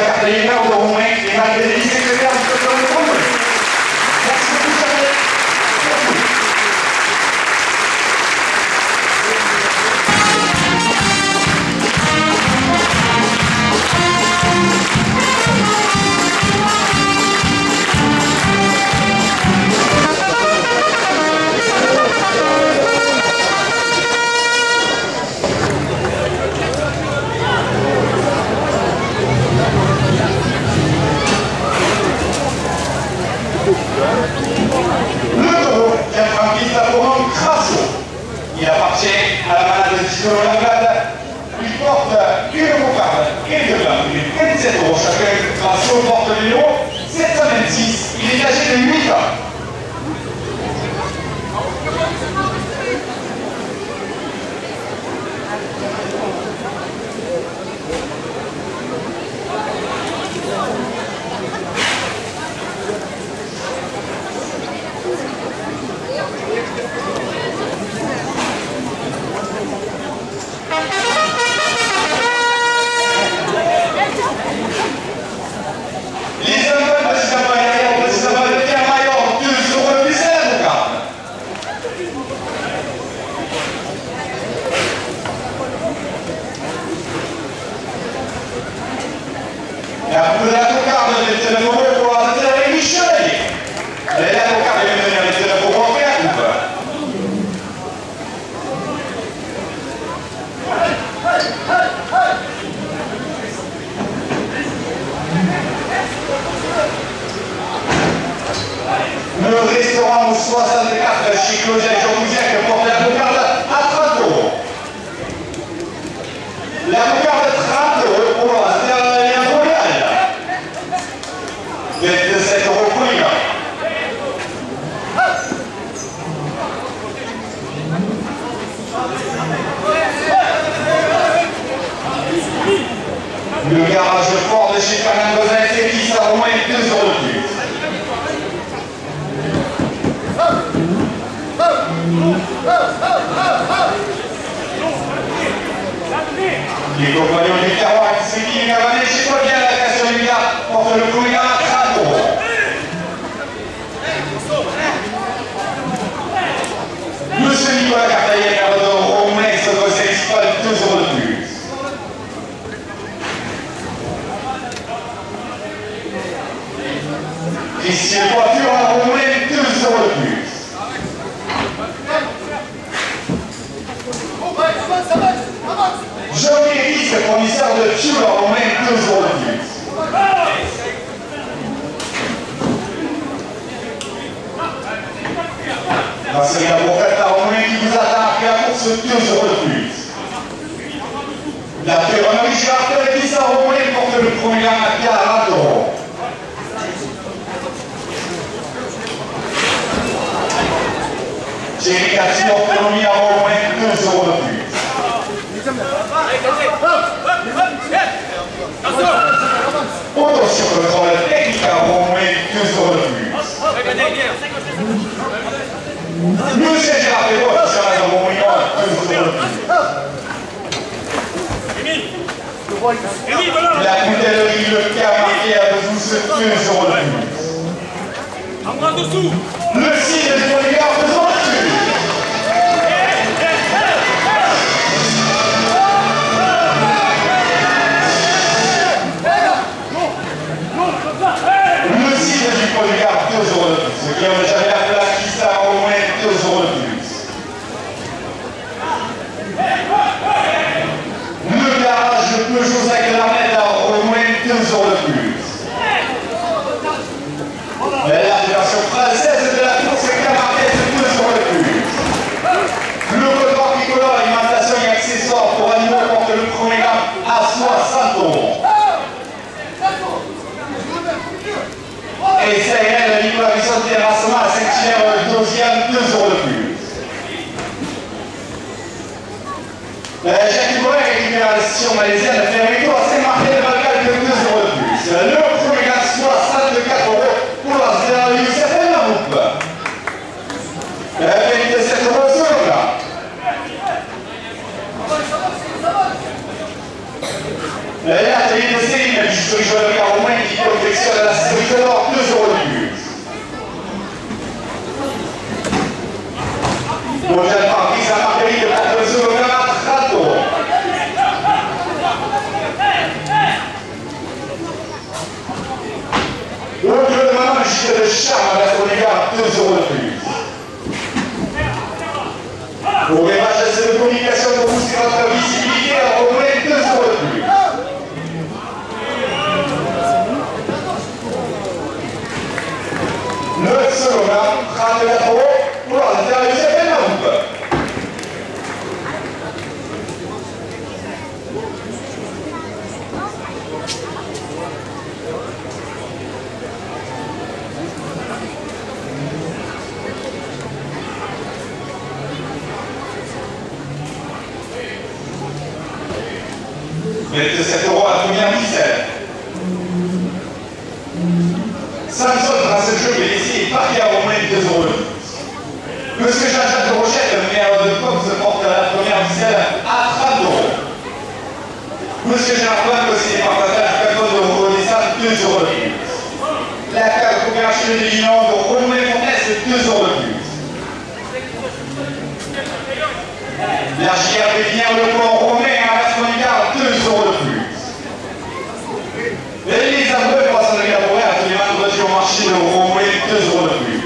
cartellina au Romain et malgré les secrétaires du peuple de Romain. Merci beaucoup, Charles. Il appartient à la malade de Tito Langade. Il porte une moutarde et deux blancs. Il est 27 € chacun. Crasso porte le numéro 726. Il est âgé de 8 ans. Le restaurant 64 chez Claudia et Jean Mouziac porte la moutarde à 30 €. La moutarde 30 € pour l'Australie royale. 27 € pour les gars. Le garage fort de chez Fernand Gozin, c'est qui ça au moins 2 € de plus. Les compagnons du terroir qui se disent Gavané, je sais pas bien la question du gars, porte le premier à 30 €. Monsieur Nicolas Cartaillé, au moins, ce que c'est pas 2 € de plus. Christian Voiture a au moins 2 € de plus. Jean-Pierre Rix, le commissaire de Pioul, a au moins 2 € de plus. La série à Bourquette a au moins qui vous attend après la course 2 € de plus. La ferronnerie Chartres qui a au moins porte le premier gain à 40 €. Thierry Cathy, autonomie a au moins 2 € de plus. Attention, le contrôle technique a au moins 2 € de plus. Monsieur Gérard Pérois, qui sera dans mon million, 2 € de plus. La coutellerie, le cas marqué à 2 € de plus. En bras dessous. Le signe du bodyguard de son dessus. Le signe du bodyguard 2 € de plus. Ceux qui ont déjà la place qui sera au moins 2 € de plus. Le garage Peugeot 5 Larnette a au moins 2 € de plus. La version française de la course Camarguette, 2 € de plus. Le comptoir tricolore, alimentation et accessoires pour animaux porte le premier gain à 60 €. Et CRL Nicolas Bisson terrassement à Saint-Hilaire, deuxième, 2 € de plus. Jacques Bourret récupère la session malaisienne, Fermito à Saint-Martin de Valcal, 2 € de plus. Le premier gain 64 € pour la CRL Youssef et la Roupe. 27 € sur le plat. L'atelier de Céline, du joueur de sélection de la série d'or, 2 € de plus. Deuxième partie, c'est la Marguerite de contre le second à 30 €. Donc le moment du gilet de charme à la Sonégar, 2 € de plus. Pour les matchs de communication de vous, c'est votre visibilité à remonter 2 € de plus. Le second round, 34 € pour la deuxième round. De 7 € à la première ficelle. Samson, dans ce jeu, il essaie de marquer à au moins 2 € de plus. Monsieur Jean-Jacques de Rochette, le maire de Coq, se porte à la première ficelle à 30 €. Monsieur Jean-Antoine, conseiller partage du canton de Renaissance, 2 € de plus. La coopération de l'Union de Romain Fontaine, 2 € de plus. La JRB vient le pont romain à la Sonégar, 2 € de plus. Les avoués passent le Gabouin à tous les membres du marché de Romain, 2 € de plus.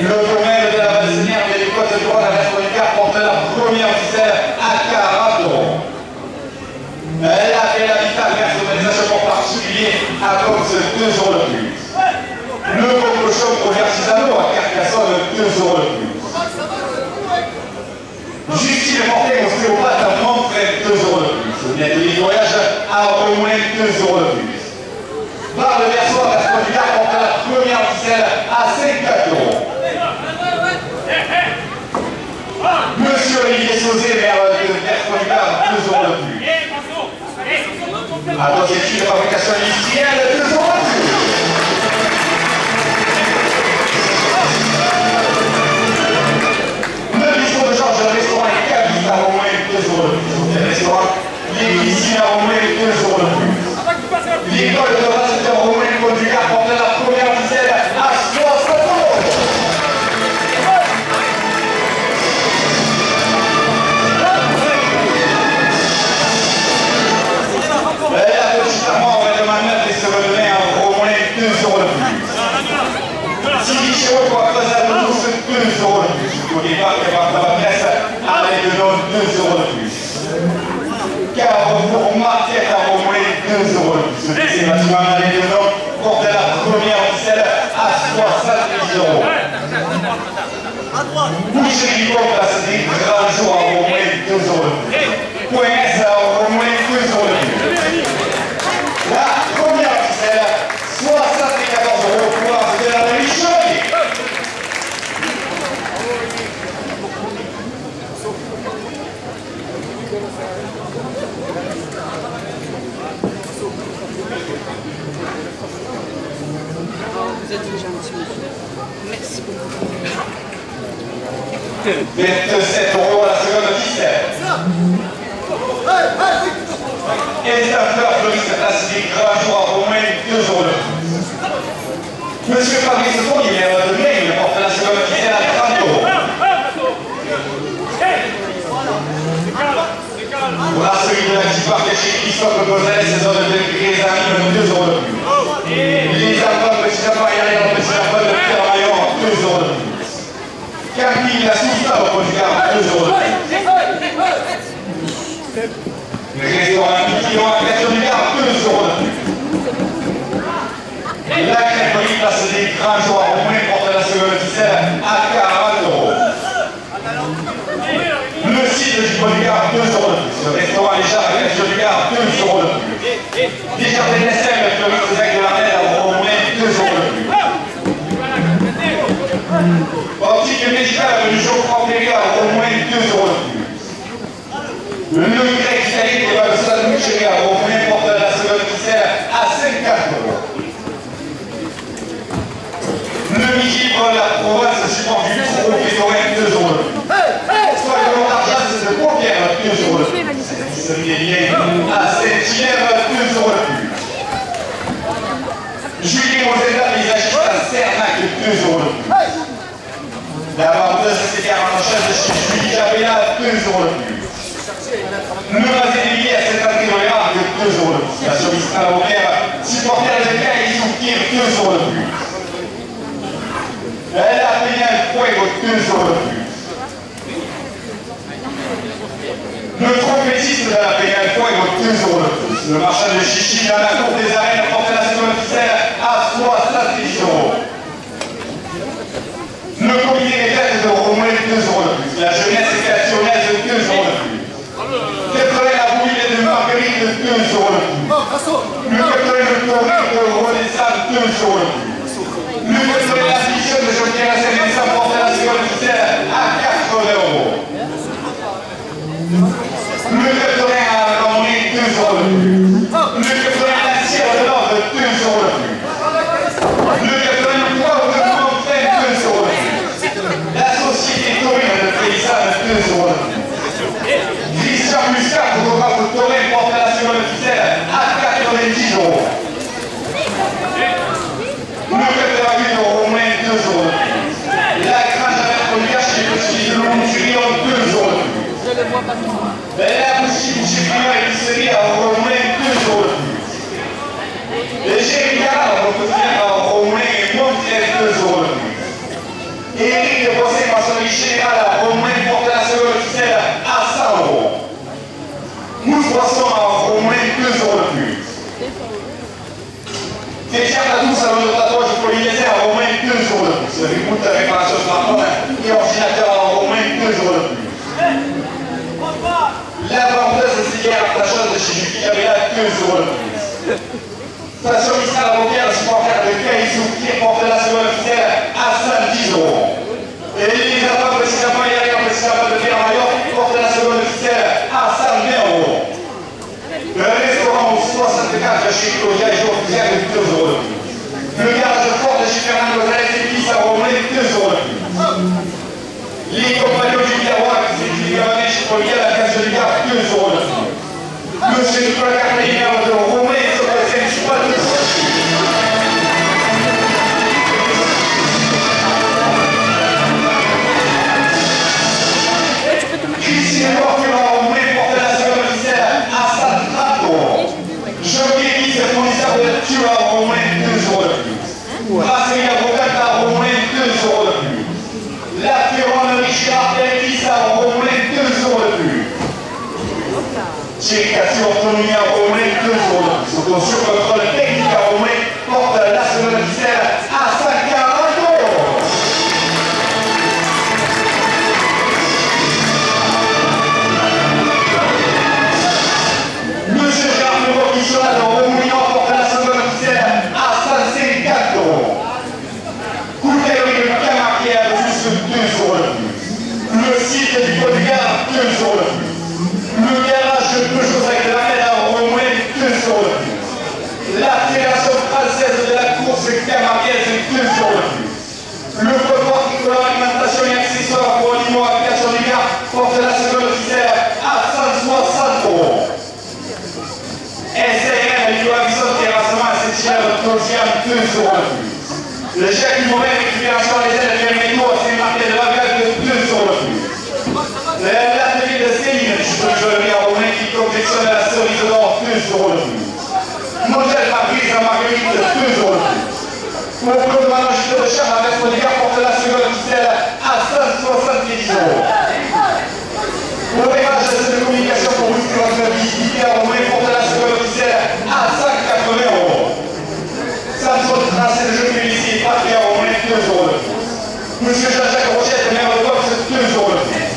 Le domaine de la Valsinière et les côtes de droite à la Sonégar porte la première ficelle à 40 €. Elle a fait la vitale personnalisation pour particulier à cause de 2 € de plus. Le cocochon pour Artisanaux à Carcassonne, 2 € de plus. Justine Fortin, ostéopathe à Montfred, 2 € de plus. Bien de voyage à au moins 2 € de plus. Par le verso à la Sonégar porte la première ficelle à 54 €. Monsieur Olivier Sauzé, maire de Versonégar, 2 € de plus. Attention, études de fabrication industrielle, 2 € de plus. Le bistrot de Georges, le restaurant et cabine à au moins 2 € de plus. Le restaurant, l'église à au moins 2 € de plus. L'école de base de Romain Conducard porte la première ficelle à 60 €. La petite armoire va demander des secondaires à Romain, 2 € de plus. Si Michel pour Creuset de Douce, 2 € de plus. Au départ, il va faire la pièce avec de l'eau, 2 € de plus. Carrefour Marquette à au moins 2 € de plus. C'est bâtiment avec de l'eau porte la première ficelle à 70 €. Boucherie Pompe à des grands jours à au moins 2 € de plus. Point S à au moins 2 € de plus. La première ficelle, 74 € pour la de la Richelieu. Vous êtes gentil, monsieur. Merci beaucoup. 27 € la seconde ficelle. Et Staffer Floris place des grands jours à au moins 2 € de plus. Monsieur Fabrice Fournier, maire de Mai, il porte la seconde ficelle à 30 €. Pour la série de la Tipar chez Christophe Gonzalez, saison de Grézani, 2 € de plus. Les albums de Petit Appareil dans le Petit Appareil de Pierre Maillon, 2 € de plus. Camille la Sousta au Portugal, 2 € de plus. Le restaurant Piquillon à Castor du Gard, 2 € de plus. La crêperie place des grands jours à Romain porte la seconde ficelle à 40 €. Le site du Portugal, 2 € de plus. Le restaurant Les Jardins à Castor du Gard, 2 € de plus. Les Jardins Nessel, le floriste Jacques de la Mer à Romain, 2 € de plus. Optique médicale du Geoffroy Périgard, au moins 2 € de plus. Le grec italien de la salle Michelia, au moins porte la seconde ficelle à 54 €. Le midi pour la province support du trou Pétorin, 2 € de plus. Soit le nom d'argent, c'est de Paupière, 2 € de plus. Celui des liens à Saint-Hilaire, 2 € de plus. Julie Mosella, paysagiste à Cernac, 2 € de plus. La vendeuse secrétaire en charge de chez Julie Jabella, 2 € de plus. Le basé des billets à Saint-André de Lérard, 2 € de plus. La chauffiste à la Roquère, supporter de Caille et Soukir, 2 € de plus. Elle a payé un fuego, 2 € de plus. Le trompettiste de la payé un fuego, 2 € de plus. Le marchand de chichi dans la cour des arènes porte la seconde officielle à 70 €. Le comité des fêtes de Romain, 2 € de plus. La jeunesse équationnaise, 2 € de plus. Catherine la bouille de Marguerite, 2 € de plus. Le Catherine de Tourille de Renaissance, 2 € de plus. Le Catherine la fiction de Jean-Pierre Saint-Vincent porte la seconde officielle à 80 €. Le Catherine à Lambry, 2 € de plus. Le Catherine à Sierre de Nord, 2 € de plus. Le Catherine de Poivre de Montfait, 2 € de plus. La société taurine de Paysanne, 2 € de plus. Christian Muscat, photographe de Taurine, porte la seconde officielle à 90 €. Le Catherine de Romain, 2 € de plus. La Grange avec Collier chez le ski de Longurion, 2 € de plus. Je le vois pas trop. La bouchie et épicerie à Romain, 2 € de plus. Les Géricard, on peut dire à Romain et Montiel, 2 € de plus. Éric de Conseil maçonnerie générale à Romain porte la seconde officielle à 100 €. Mousse Poisson à Romain, 2 € de plus. Féchard à tous salon de tatouage polynésien à Romain, 2 € de plus. Le reboot avec la sauce marron et ordinateur à Romain, 2 € de plus. La vendeuse de cigares à la chose de chez Julie Jabella, 2 € de plus. Station Mistral à Roquère, supporter de Caïsou qui porte la seconde officielle à 110 €. Et l'Elisabeth précisément hier en précisément de Pierre-Maillot porte la seconde officielle à 120 €. Le restaurant au 64 de chez Claudia et Georges Fusière, 2 € de plus. Le garage fort de chez Fernand Gonzalez et Fils à Romain, 2 € de plus. Les compagnons du Garois qui s'équilibrent avec chez Claudia, la case du Gard, 2 € de plus. Monsieur Nicolas Carnet de Romain et son président du Choix de Christine Portura Romain porte la seconde officielle à 130 €. Jean-Pierre Guy, c'est fournisseur de Tura Romain, 2 € de plus. Brasserie avocate à Romain, 2 € de plus. La Ferronne Richard Pellis à Romain, 2 € de plus. Chéristation autonomie à Romain, 2 € de plus. Sur contrôle technique à Romain porte la seconde officielle à 140 €. Monsieur Gérard Leroy qui sera dans Romouillon porte la seconde officielle à 154 €. Coutellerie de Camargue à juste 2 € de plus. Le site du Côte-du-Gard, 2 € de plus. Le garage de Peugeot avec la mer à Romain, 2 € de plus. La Fédération française de la course camarguaise, 2 € de plus. Le comptoir tricolore alimentation et accessoires pour animaux à application du Gard porte la seconde officielle à 160 €. SRM et Joavison terrassement à Saint-Hilaire de Tosiam, 2 € de plus. Le chèque du moment récupération des aides de métaux à Saint-Martin de la Galle, 2 € de plus. L'atelier de Céline, je à Romain qui confectionne la cerise d'or, 2 € de plus. Modèle Fabrice à Marguerite, 2 € de plus. Pour le club de Managiste de Charles avec Modica porte la seconde officielle à 170 €. Pour les pages de communication pour Wisconsin de visibilité à Romain porte la seconde officielle à 180 €. Samson tracé de jeu ici, parti à Romain, 2 € de plus. Monsieur Jean-Jacques Rochette, maire de Box, 2 € de plus.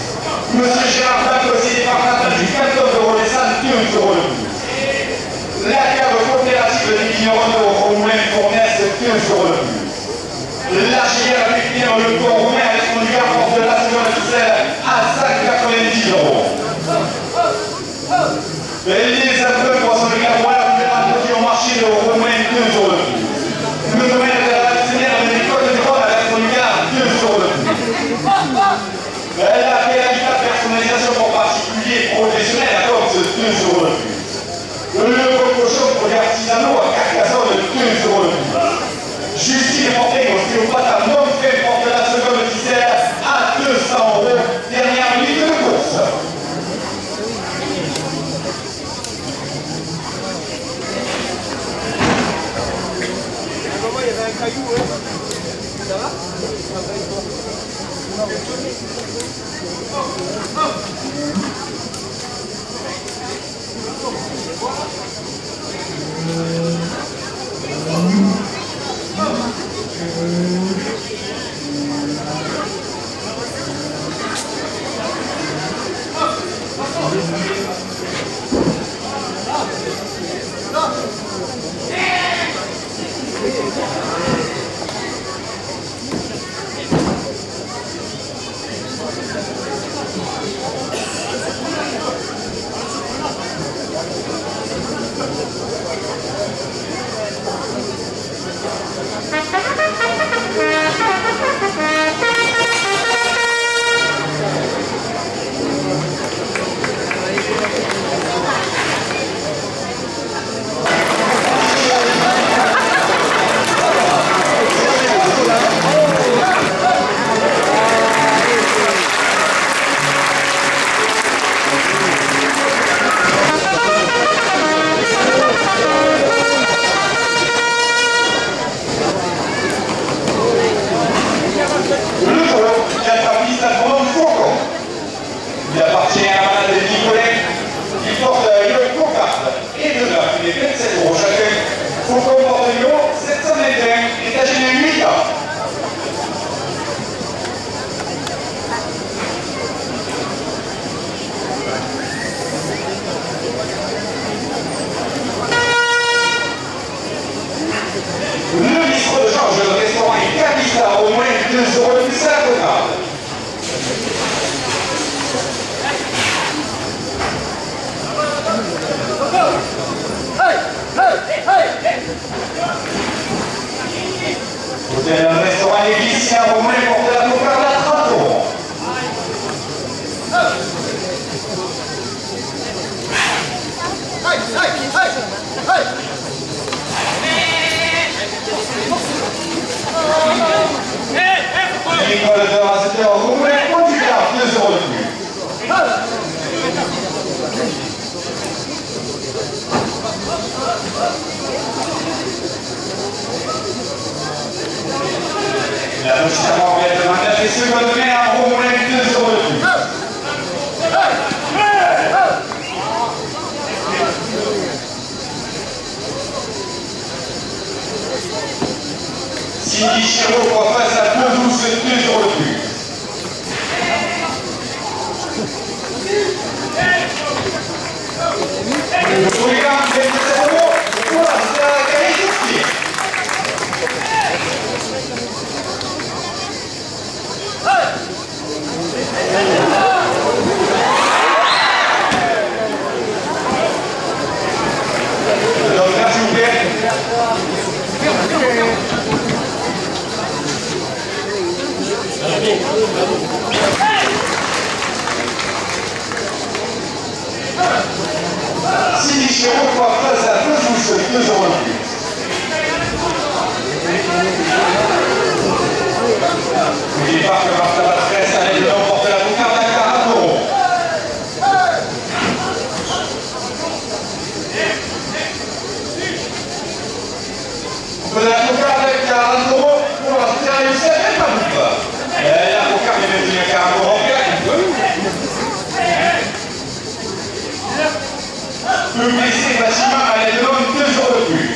Monsieur Gérard Blanc, conseiller départemental du canton de Renaissance, 2 € de plus. La cave coopérative des vignerons de Romain Fournaise, 2 € de plus. La chilière avec le pont Romain avec son gars porte la seconde officielle à 190 €. Et les appels pour son gars, voilà, vous êtes introduits au marché de Romain, 2 € de plus. Le domaine de la vaccinaire de l'école de Rome avec son gars, 2 € de plus. La réalité personnalisation pour particuliers et professionnels à Cox, 2 € de plus. Le cochon pour les artisanaux à Carcassonne, 2 € de plus. Le restaurant Église au moins pour de la couverture de la 30 euros. L'école de Rasteur, vous voulez conduire 2 euros de plus. La petite amende de 29 secondes, mais un gros moins 2 euros de plus. Cindy Chiraud pour face à 2 euros de plus. Pour les gars, vous êtes très bon. Voilà, c'est la qualité. Donc là, s'il vous plaît. Cindy Chiraud pour face à 2 euros de plus. N'oubliez pas que Martha Patresse allait de remporter la boucarte à 40 euros. On peut la boucarte avec 40 euros pour la faire réussir à faire pas boucarte. La boucarte est maintenue à 40 euros en gagne. Peut blesser facilement à l'aide de 2 euros de plus.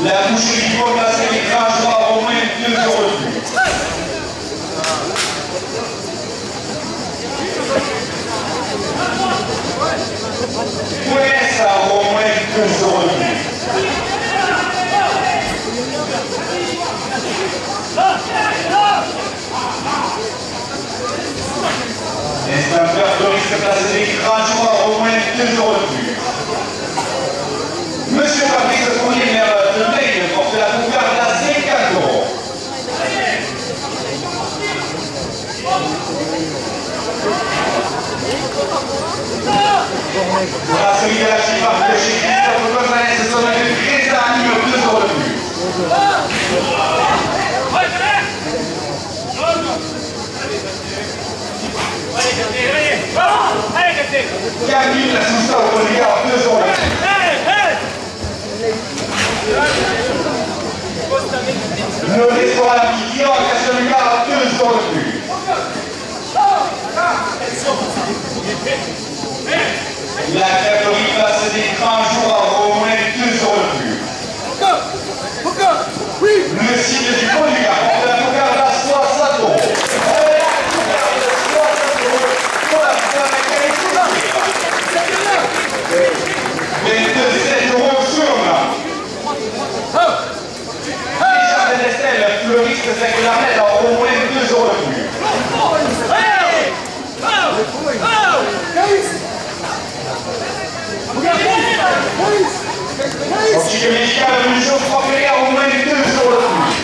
La boucherie du Pomme, c'est l'écran, je vois au moins 2 euros de plus. Ouais, ça a au moins 2 euros de plus. L'inspecteur de risque placé l'écran, je vois au moins 2 euros de plus. Monsieur Patrice Fournier, maire de Maine, porte la boucarte à 50 euros. Brasserie de la Chivard de chez Christophe Gonzalez, ce sont de 13 ans, numéro 2 euros de plus. Allez, Camille la Sousa au regard 2 euros le plus. Le restaurant qui tire en Castelmigard 2 euros le plus. La catégorie passe des grands jours au moins 2 euros le plus. Le site du Pont du Gard porte la cougarde à 60 euros. Pour la cougarde à 27 euros sur là. Les jardins d'Estelle, fleuriste Saint-Claret en au moins 2 euros le plus. Optique médicale, évolution propre au moins 2 euros le plus.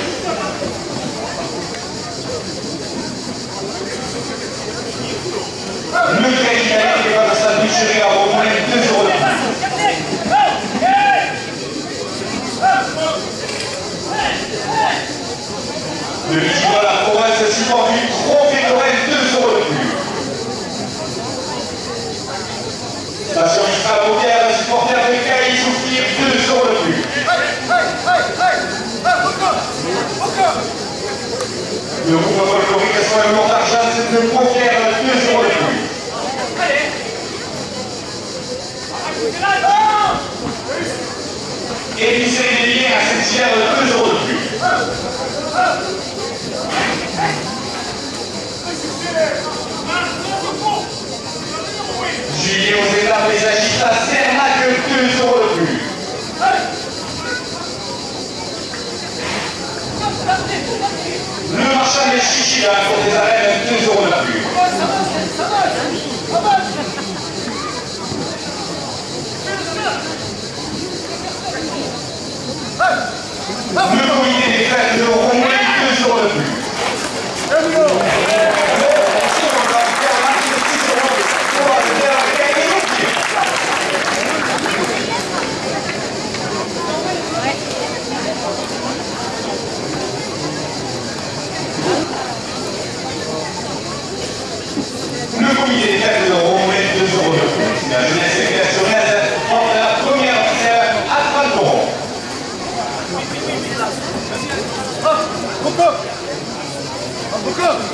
Le crédit qui va de sa boucherie à au moins 2 euros le plus. Le vitigole à la province support du trophée Lorraine 2 euros le plus. Station Mistral Paupière, supporter de Caïs Souffrir 2 euros le plus. Le groupe folklorique sur le Mont d'Argent, c'est de Paupière 2 euros le plus. Épicerie des liens à Saint-Hilaire 2 euros de plus. Juillet aux étapes des agistes à Cernac 2 euros de plus. Le marchand des chichis à la cour des arènes 2 euros de plus. Le comité des fêtes de au moins 2 euros de plus. Le comité des fêtes de au moins 2 euros de plus. La jeunesse récréationnelle porte la première à 30 euros.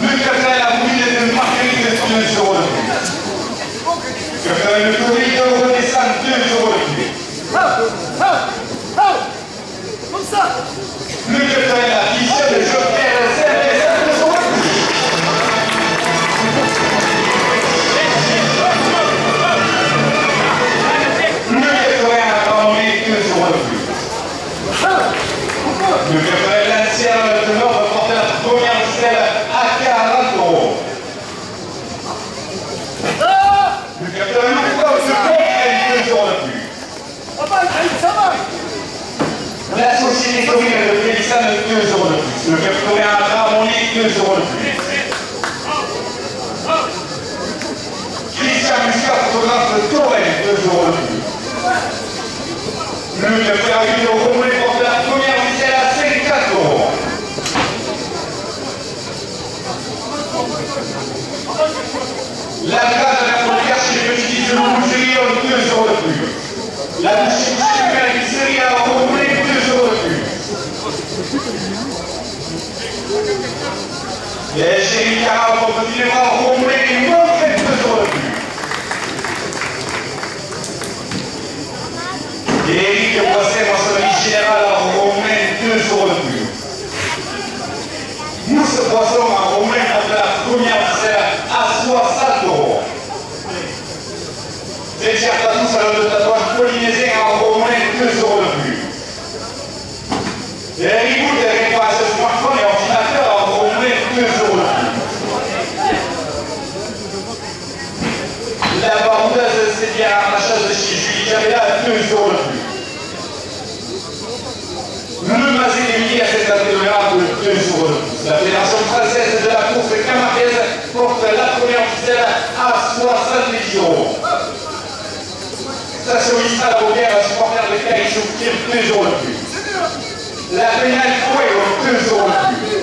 Le café à la bouille de Marguerite 2 euros de plus. Le courrier de Renaissance 2 euros de plus. Comme ça. Le café à la fiche de Joker 2 euros de plus. Le café à la Grande-Mée 2 euros de plus. Le café à l'ancienne de Nord porte la première selle à 40 euros. Le café à l'Ouvre se comprend 2 euros de plus. La société commune de Félixane 2 euros de plus. Le café à Ramonique 2 euros de plus. Christian Muscat, photographe de Touraine 2 euros de plus. Le café à Ville au Romain porte la première selle à 54 euros. La grade de la frontière chez les petits de boucherie 2 euros de plus. La boucherie de la pizzerie à Romain 2 euros de plus. Les chéris Cara pour petit les bras Romain et Montfait 2 euros de plus. Éric Boisset, maçonnerie générale à Romain 2 euros de plus. Mousse Poisson à Romain pour la première selle à 60 euros. Vestiaire Tatou, salon de tatouage polynésien à Romain 2 euros de plus. Les reboot et réparation smartphone et ordinateur à Romain 2 euros de plus. La baroudeuse c'est bien l'arrachage de chez Julie Javela à 2 euros de plus. Le Mazé des milliers à cette année de l'Europe de 2 euros de plus. La Fédération française de la course camarguaise porte la première ficelle à 70 euros. Station Mistral Paupière, supporter de Caïs Souffrir 2 euros de plus. La pénale Fouet 2 euros de plus.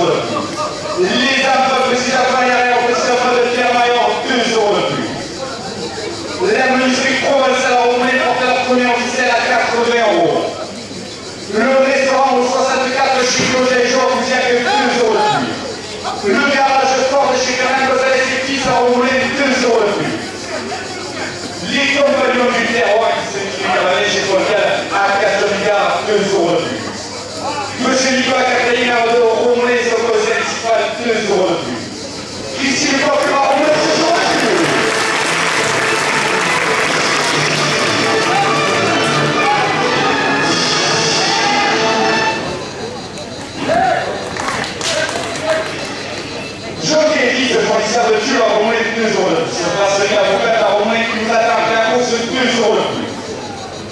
euros de plus. Les impôts de citoyens au président de Pierre-Maillard, 2 euros de plus. La menuiserie provençale au moins porte la première officielle à 80 euros. Le restaurant au 64 chez Claude Jour vous y a que 2 euros de plus. Le garage fort de chez Carin Gonzalez et Fils à au moins 2 euros de plus. Les compagnons du terroir qui se travaillent chez Volcal à 4 milliards, 2 euros de plus. Monsieur Nicolas Catalina de Romoulé sur le conseil municipal, 2 euros de plus. Ici le procureur, 2 euros de plus. Jean-Kéry, le fournisseur de Dieu à Romoulé, 2 euros de plus. Le brasserie avocat à Romoulé qui nous attend à la course, 2 euros de plus.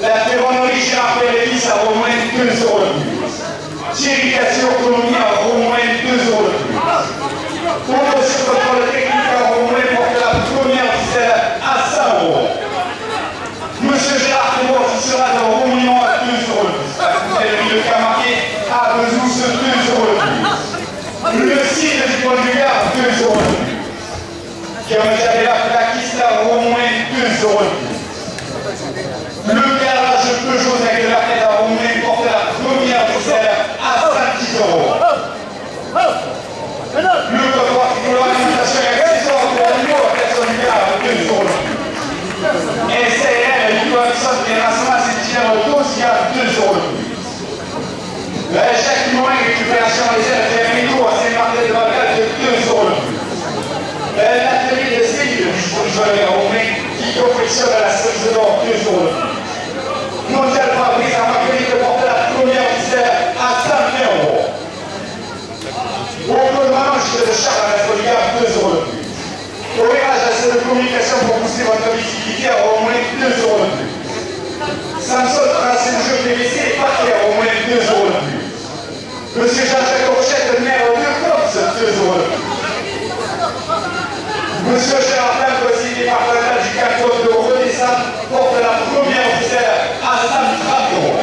La ferronnerie Gérard Pérélis à Romoulé, 2 euros de plus. Thierry Cassio-Colonie à Romoulin, 2 euros de plus. Pour le contrôle technique à Romoulin porte la première officielle à 100 euros. Monsieur Gérard Thébault qui sera dans Romoulin à 2 euros de plus. La coutellerie de Camarguet à Bezous, 2 euros de plus. Le site du Pôle du Gard, 2 euros de plus. J'avais la plaquiste à Romoulin, 2 euros de plus. Le garage Peugeot avec de la tête à Romoulin porte la première officielle à 110 euros. Le coffre pour l'alimentation et accessoires de l'animaux à personne du gars, 2 euros de plus. SAL, du Watson et Rasmas et Tireur d'Os, il y a 2 euros de plus. Chaque mois, récupération des ailes de Métro à Saint-Martin de Valgal de 2 euros de plus. L'atelier de Steve, du Joël Romain, qui confectionne à la cerise d'or, 2 euros de plus. Mondial Fabrice à Marguerite porte la première officielle à 120 euros. Au Claude Manche de Charles à la Solidaire, 2 euros de plus. Au Vérage à de communication pour pousser votre visibilité à au moins 2 euros de plus. Samson tracé le jeu PVC et parquet à au moins 2 euros de plus. Monsieur Jean-Jacques Rochette, maire de Cops, 2 euros de plus. Monsieur Gérard conseiller départemental du canton de Redescend, porte la première officielle à 130 euros.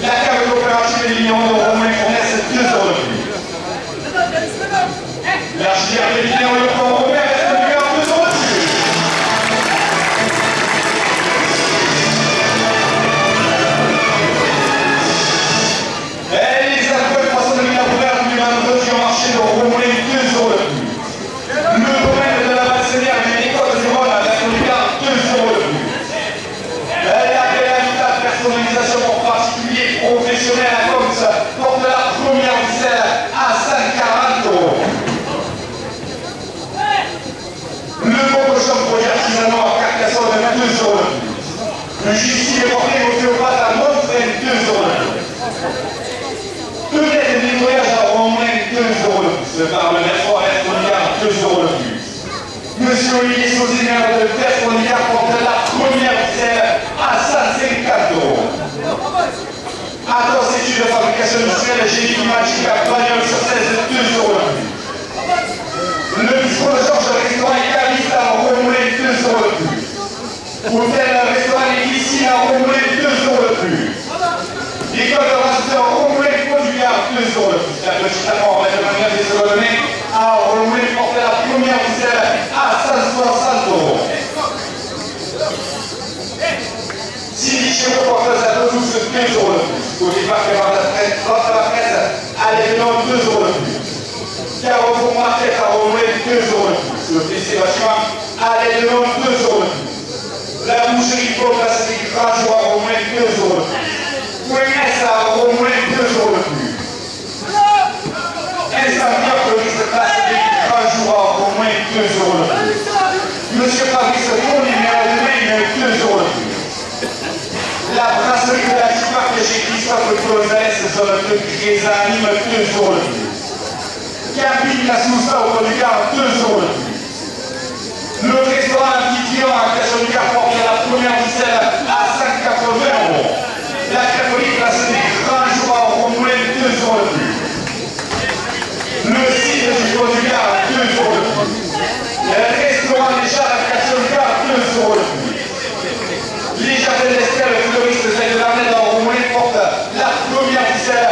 La carte coopérative des millions d'euros moins fournissent 2 euros de plus. L'archidière des millions d'euros Robert reste de 2 euros de plus. Et les impôts de 300 000 couverts du Manteau qui ont marché de Romoulin, 2 euros de plus. Le domaine de la Bassélière et l'école du Rhône à la Solidaire, 2 euros de plus. L'appel à l'État de personnalisation pour particuliers professionnels à Coms porte la première officielle à 140 euros. Le bon de chambre pour les artisanaux à Carcassonne, 2 euros de plus. Le justice est porté au théopathe à Montfraine, 2 euros de plus. Peut-être des voyages à Romain, 2 euros de plus. Le parlementaire fort à Esconiard, 2 euros de plus. Monsieur Olivier Sauzénaire de Esconiard porte la première officielle à 150 euros. Atos études de fabrication industrielle génie climatique à Bagnols sur 16, 2 euros de plus. Le bistrot de Georges restaurant et caviste à Romoulin, 2 euros de plus. Hôtel restaurant et piscine à Romoulin, 2 euros de plus. L'école de restaurant Romoulin, Pont-du-Gard, 2 euros de plus. La petite amant de manière des Solonais à Romoulin porte la première officielle à 160 euros. Cindy Chéreau porte à Toulouse, 2 euros de plus. Au département de la presse, à l'événement, 2 euros de plus. Carrefour Market à Romoulin, 2 euros de plus. Le PC bâtiment, à l'événement, 2 euros de plus. La boucherie pour la Cédric Rajo à Romoulin, 2 euros de plus. Pouignès à Romoulin, 2 euros de plus. Incendie Police Place Cédric Rajo à Romoulin, 2 euros de plus. Monsieur Fabrice Fournier, maire de Maine, 2 euros de plus. La brasserie de la Tipac chez Christophe Gonzalez, zone de Grésanime, 2 euros de plus. Camping La Soussa au Pont-du-Gard, 2 euros de plus. Le restaurant Antiquion à Cachon-du-Gard porte la première officielle à 180 euros. La catholique la Cédric Rajo à Romoulin, 2 euros de plus. Le site du Pont-du-Gard, 2 euros de plus. Le restaurant des Chats à Cachon-du-Gard, 2 euros de plus. Les jardins d'Estelle, le fleuriste de la Nette à Romoulin porte la première officielle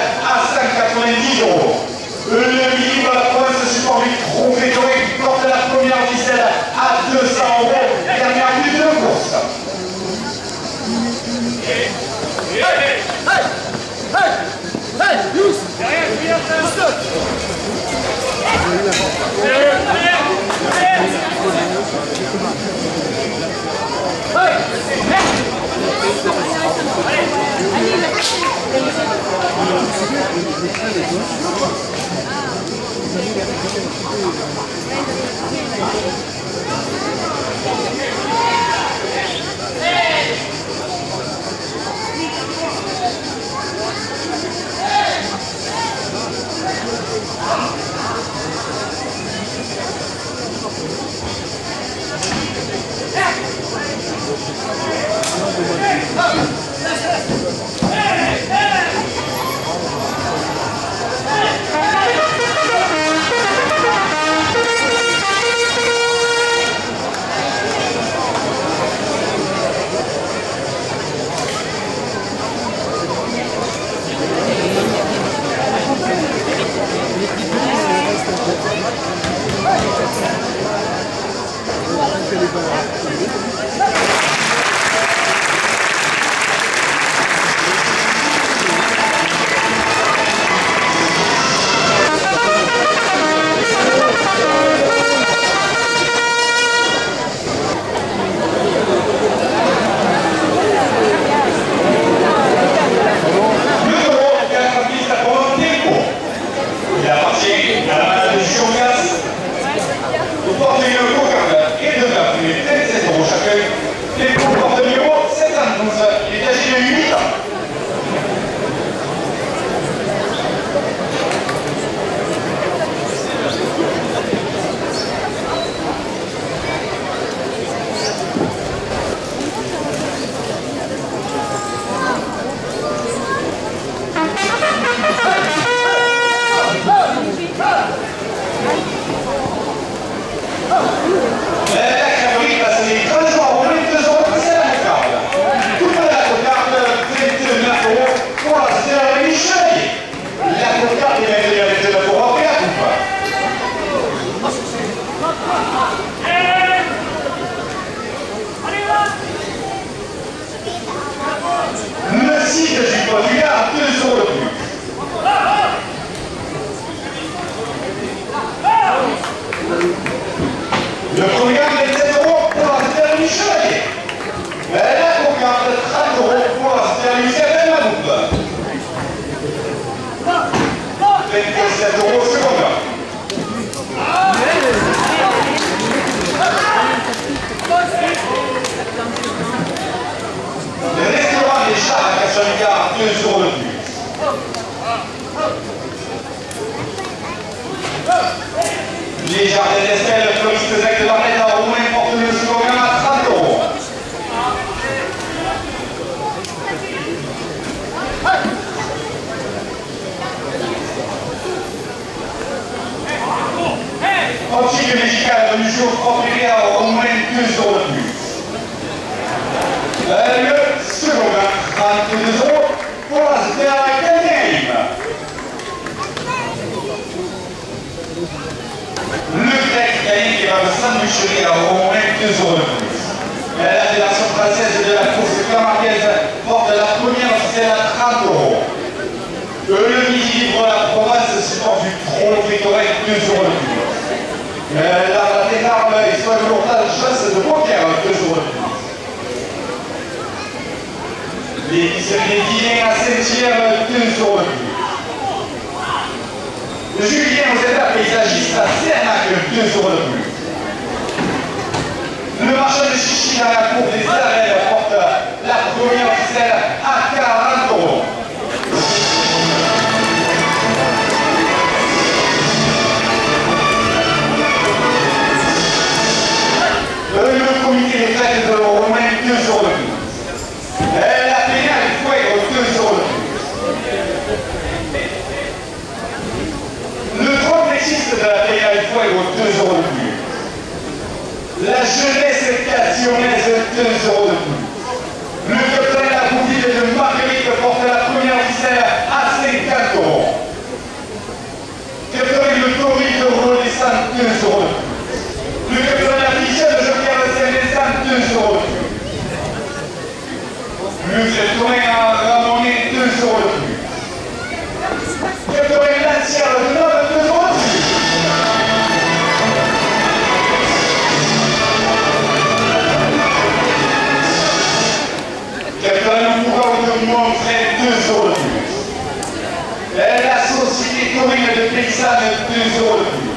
Les jardins d'Estelle, le floriste Zach de Barnett en Roumain porte le slogan à 30 €. Optique médicale du jour propriétaire au moins 2 € de plus. Le slogan 32 € pour la Sberg Game. Le grec gagne qui va me sandwicherie à au moins 2 € de plus. La Fédération française de la course camarguaise porte la première officielle à 30 €. Le midi libre la province supporte du trône correct 2 € de plus. La Ténarme et soit de lourdage chasse de poker 2 € de plus. L'épicerie dîner à Saint-Hilaire 2 € de plus. Julien aux états paysagistes à Cernac 2 € de plus. Le marchand de chichi à la cour des arènes porte la première officielle à 40 €. Le comité des fêtes de Romain 2 € de plus. La pénale Fuego 2 € de plus. Le trompettiste de la pénale Fuego 2 € de plus. La jeunesse cationnaise 2 € de plus. Le capitaine la boutique de Marguerite porte la première officielle à 50 €. Capitaine le Tori de Rodestan 2 € de plus. Le capitaine la Michel de Jean-Pierre de Saint-Vincent 2 € de plus. Le capitaine à Ramonet 2 € de plus. société commune de paysanne, 2 euros de plus.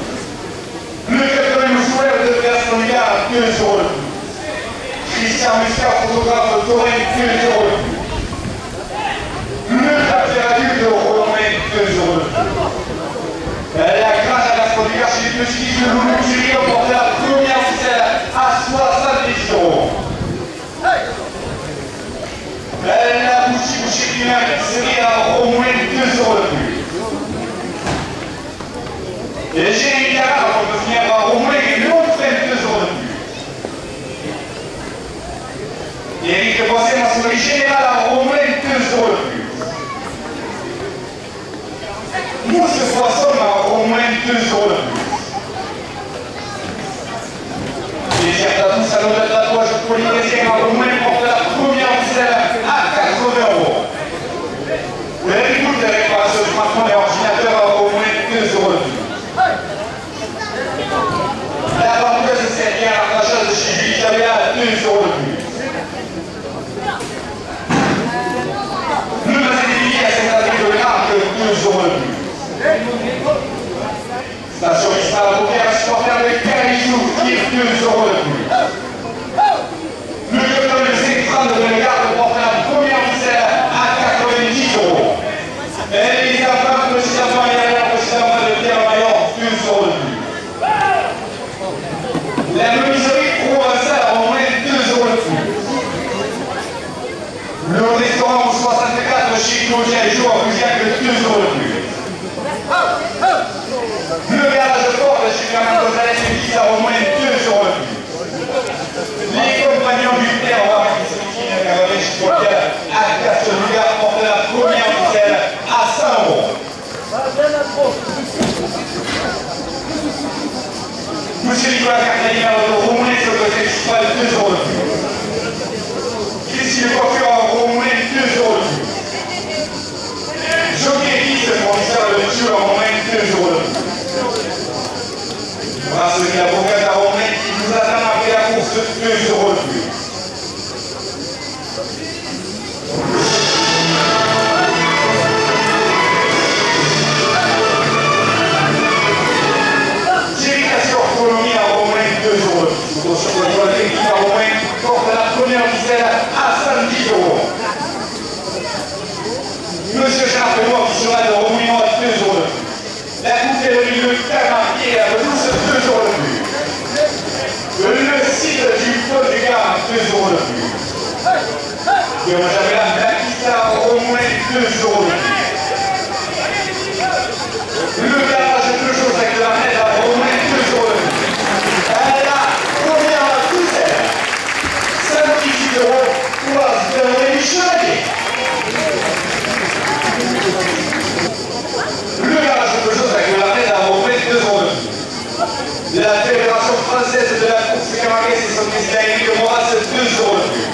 Le quatrième joueur de Gaston-Gare, 2 euros de plus. Christian Muscat, photographe Torrent, 2 euros de plus. Le papier adulte de Romain, 2 euros de plus. La grâce à Gaston-Gare chez les petits de Loulou Thierry emporte la première ficelle à 70 euros. La bougie primaire serait à au moins 2 euros de plus. Et Jérémy Carrard, on peut finir par au moins une autre 2 euros de plus. Et Eric Bossé, maçonnerie générale, à au moins 2 euros de plus. Mousse Poisson à au moins 2 euros de plus. Les Gertatous, salon de tatouage polynésien, à au moins pour la première ficelle à 80 euros. Le reboot de réparation du smartphone et ordinateur à au moins 2 euros de plus. La vendeuse de servir à l'achat de chez Julie Cabella à 2 euros de plus. Le bassin des billets à Saint-Adrien de Largue, 2 euros de plus. Station Isma la Paupière, supporter de Carijou, tire 2 euros de plus. Le lieutenant de Saint-Fran de la Garde porte la première ficelle à 90 euros. Et les enfants, précisément, il y a précisément de Pierre Maillard, 2 euros de plus. La menuiserie provençale a au moins 2 euros de plus. Le restaurant 64 chez Claudia et Joe à Busiac, 2 euros de plus. Le garage de porte chez Fernand Gonzalez et Fils a au moins 2 euros de plus. Les compagnons du père War qui sont ici à Caroline Chicotiel à Castelugard portent la première ficelle à 100 euros. Monsieur Nicolas Cartagena de Romoulin sur le côté municipal, 2 euros de plus. Christine Coiffure à Romoulin, 2 euros de plus. Jockey Fils, le professeur de Dieu à Romoulin, 2 euros de plus. Brasserie Avocat à Romain qui nous attend après la course, 2 euros de plus. Génération Orthonomie à Romain, 2 euros de plus. Sur le toit technique à Romain porte la première ficelle à 70 euros. Monsieur Gérard Benoît qui sera de Romain à 2 euros de plus. La coutellerie de Camargue à Belousse, 2 euros de plus. Le site du Pôle du Gard, 2 euros de plus. Et on avait la Bakita au moins 2 euros de plus. Le garage de choses avec la net à au moins 2 euros de plus. La première ficelle, 58 euros, place de Rémi Chevalier. Le garage de choses avec la net à au moins 2 euros de plus. La Fédération française de la course Camargue et son président Éric Moras, 2 euros de plus.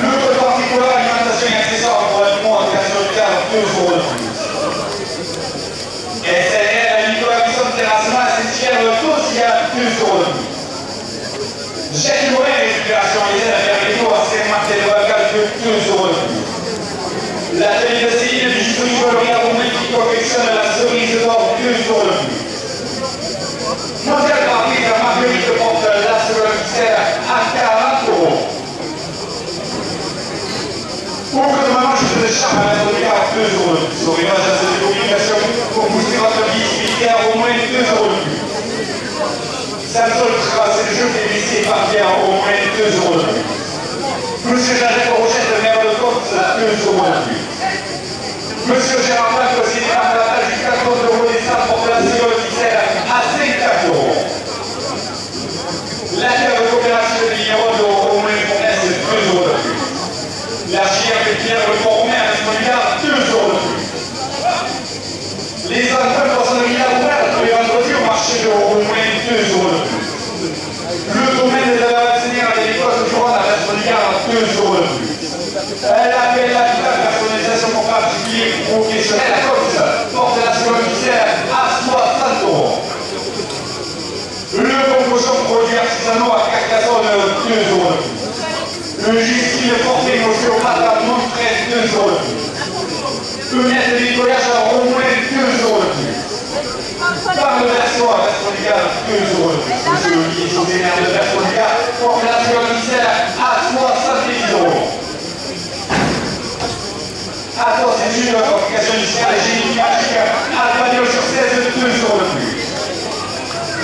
Le code particulier alimentation et accessoires pour la communication locale, 2 euros de plus. SNL à Nicolas Bisson Terrassement à Saint-Hilaire, aussi à 2 euros de plus. Jacques Morin, récupération lycéenne à Berlino à Saint-Martin de Vacal, 2 euros de plus. L'atelier de Céline du Jury Valoria Romain qui confectionne la cerise d'or, 2 euros de plus. Mondial Paris à Marguerite porte la seconde ficelle à 40 euros. Pour que de maman, je te charme à la Doria à 2 euros de plus. Sur l'image à cette communication pour booster votre visibilité à au moins 2 euros de plus. Samsung c'est le jeu des lycées parti à au moins 2 euros de plus. Monsieur Jacques Rochette, maire de Côte, 2 euros de plus. Monsieur Gérard Blanc, conseiller à la page jusqu'à 30 euros des salles porte la seconde ficelle à 54 euros. La terre de coopération de Ligneron de Romain Fournaise, 2 euros de plus. L'archière de Pierre de Pont-Romain à Espoliard, 2 euros de plus. Les enfants de poissonnerie à Rouen, tous les vendredis au marché de Romain, 2 euros de plus. Le domaine de la Vaccinière à l'école du Rhône à Espoliard, 2 euros de plus. Elle appelle la personnalisation pour particulier professionnel à Cox, porte la seconde ficelle à 60 euros. Le composant produit artisanaux à Carcassonne, 2 euros de plus. Le Justine porté ostéopathe à Montfred, 2 euros de plus. Le net de nettoyage à au moins 2 euros de plus. Par le verso à Verso-Légal, 2 euros de plus. Monsieur le ministre des maires de Verso-Légal porte la ministère à 70 euros. Attends, c'est une application initiale et génie magique à Bagnols sur 16, 2 euros de plus.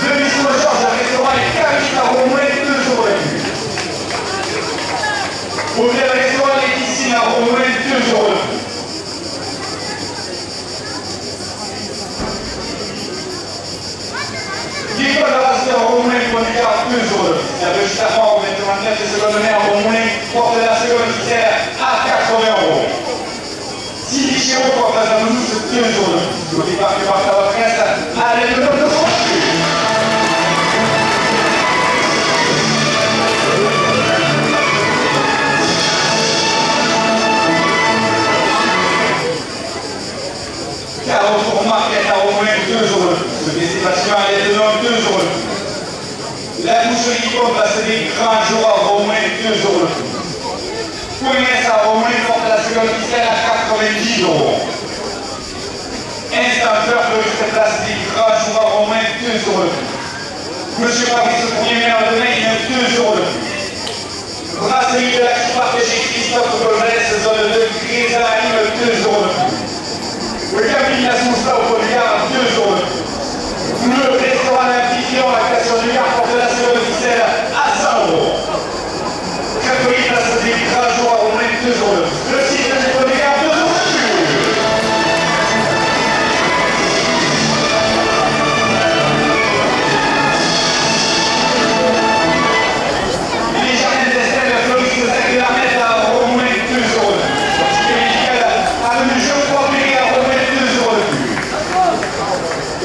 Le bistrot Georges, le restaurant et Camille à au moins 2 euros de plus. Pour le restaurant et piscine à au moins 2 euros de plus. L'école de Rasteur au moins pour lui à 2 euros de plus. Il y avait juste avant, au 29 de secondaire au moins porte la seconde militaire à 80 euros. Si les chéros portent la nous, c'est 2 euros de plus. Le départ du parc à la presse, allez, le nom de son car au tournoi, il y a au moins 2 euros de plus. Le décimation, elle est de 2 euros de plus. La boucherie pompe va se des grands jours à au moins 2 euros de plus. Pour ça, au moins, porte la seconde fiscale à 90 euros. Instanteur peut se déplacer des grands jours à au moins 2 euros de plus. Monsieur Paris, le premier maire de mai, il y a 2 euros de plus. Brasserie de la Kiparte chez Christophe Golbès, zone de Grésaline, 2 euros de plus. Le cabinet de la Sousa au Poligard, 2 euros de plus. Le restaurant L'Amphithéon à Cassion du Gard porte la seconde ficelle à 100 euros. Catholique, la société des grands jours à au moins 2 euros de plus. Le site du Poligard, 2 euros de plus. Les jardins d'Estelle, le floriste de la Mette à au moins 2 euros de plus. Le ticket médical à venu je crois à au moins 2 euros de plus.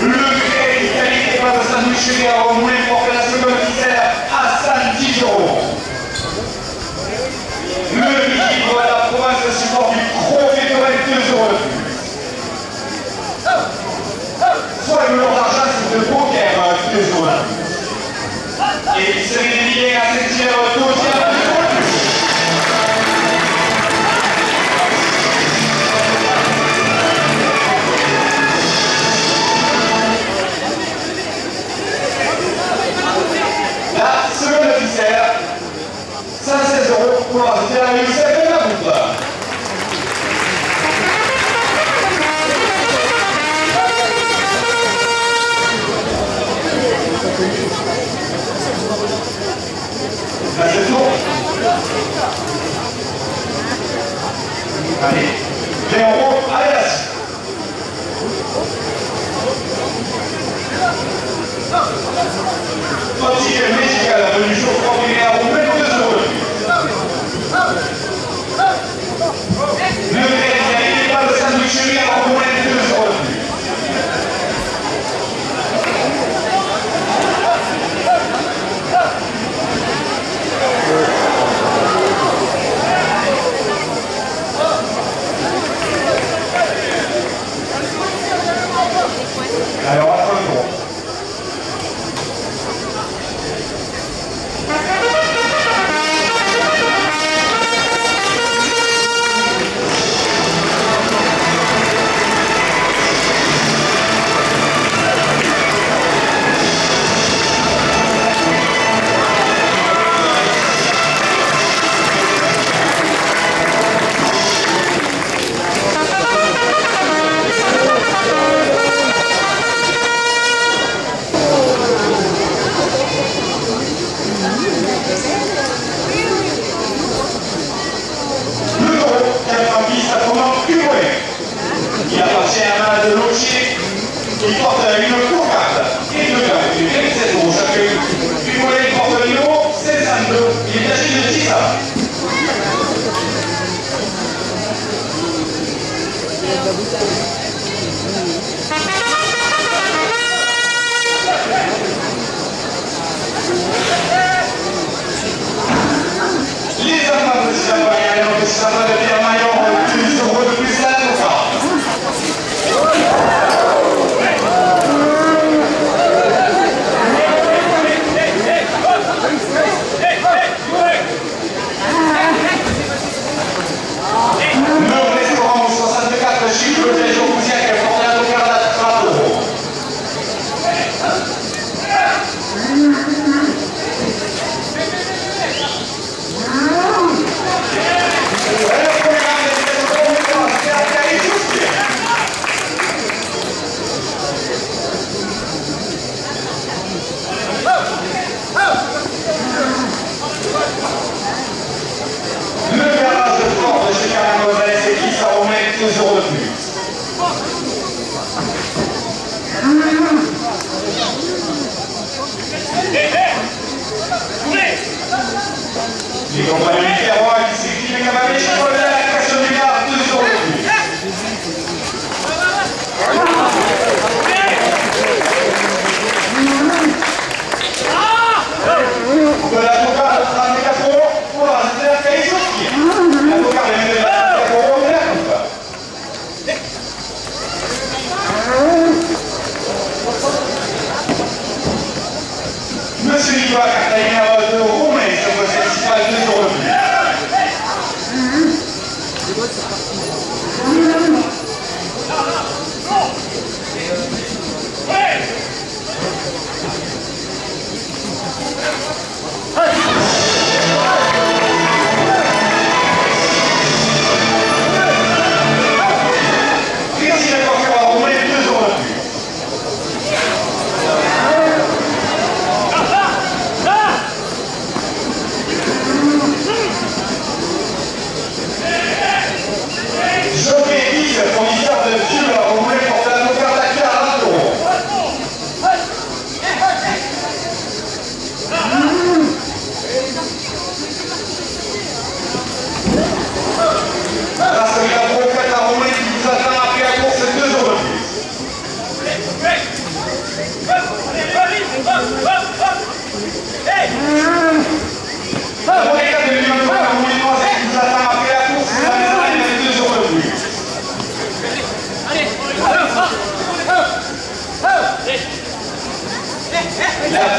Le grès du qualité pas de sandwicherie à au moins porte la seconde ficelle à 110 euros. Le livre à la province support du profit de 2 euros de plus. Soit le lot d'argent, c'est de poker, 2 euros de plus. Et il serait des milliers à 7 euros de plus. La seconde ficelle, 116 euros pour rajouter la réussite de la boucle. Là, c'est tout. Allez, 20 euros, allez là-dessus. Petit médical à venu jour premier à au moins 2 euros de plus. Le médecin, il n'est pas de sandwicherie à au moins 2 euros de plus. Alors, on va prendre le tour. Il appartient à de Locher, qui porte une cocarde et deux gars, du 27 euros chacun. Du volet porte le numéro 502, il est âgé de 10 ans. Les enfants de Saint-Maillon, de Saint-Maillon, 10 euros de plus à la cocarde. Le restaurant 64 chez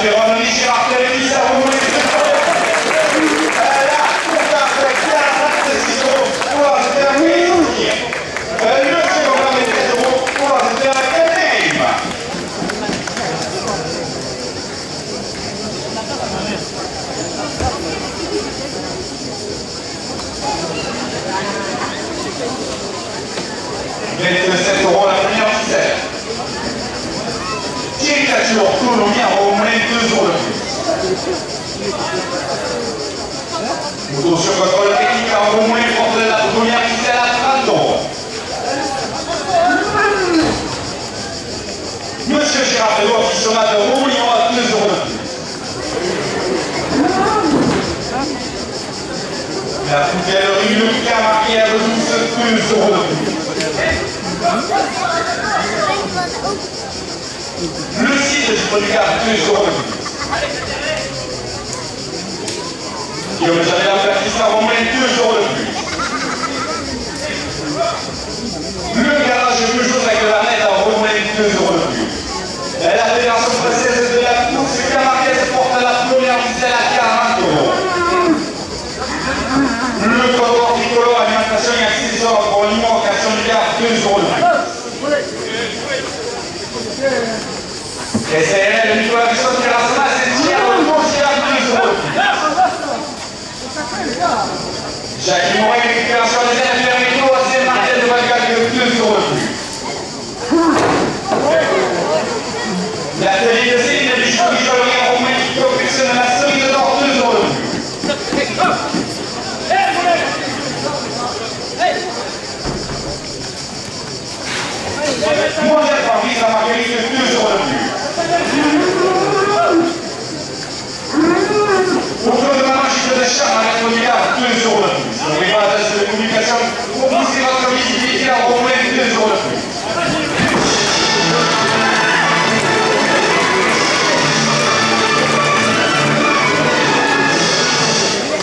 Ferroni, Gérard Télévis, ça vous voulez la courte avec 46 euros pour la déterminer. Le second avec 13 euros pour la déterminer. « 27 euros la première ficelle. Tiricature, Colombien, au moins 2 euros de plus. Moto sur contrôle technique, au moins porte de la première ficelle à 30 euros. Monsieur Gérard Pelot, aficionnaire de Rouillon à 2 euros de plus. La poutellerie, le Camargue à 2 euros de plus. Le site du producteur à 2 euros de plus. Guillaume Javel à Baptiste au moins 2 euros de plus. Le garage de chose avec la nette à au moins 2 euros de plus. Et la fédération française de la course Camargue porte la première ficelle à 40 euros. Le corridor tricolore alimentation et accessoires pour l'alimentation du gare 2 euros de plus. SRL, Nicolas Bisson, Terrassona, c'est tiré au gauche à 2 euros de plus. Jacques Morin, récupération des ailes, Fermito, c'est Martel de Valgal de 2 euros de plus. L'atelier de Céline de Bichot, au moins qui confectionne la cerise d'or 2 euros de plus. Moi, j'ai pas envie de la marguerite de 2 euros de plus. Autour de la machine de charme à la milliard, 2 euros de plus. N'oubliez pas la tasse de communication pour pousser votre visibilité à au moins 2 euros de plus.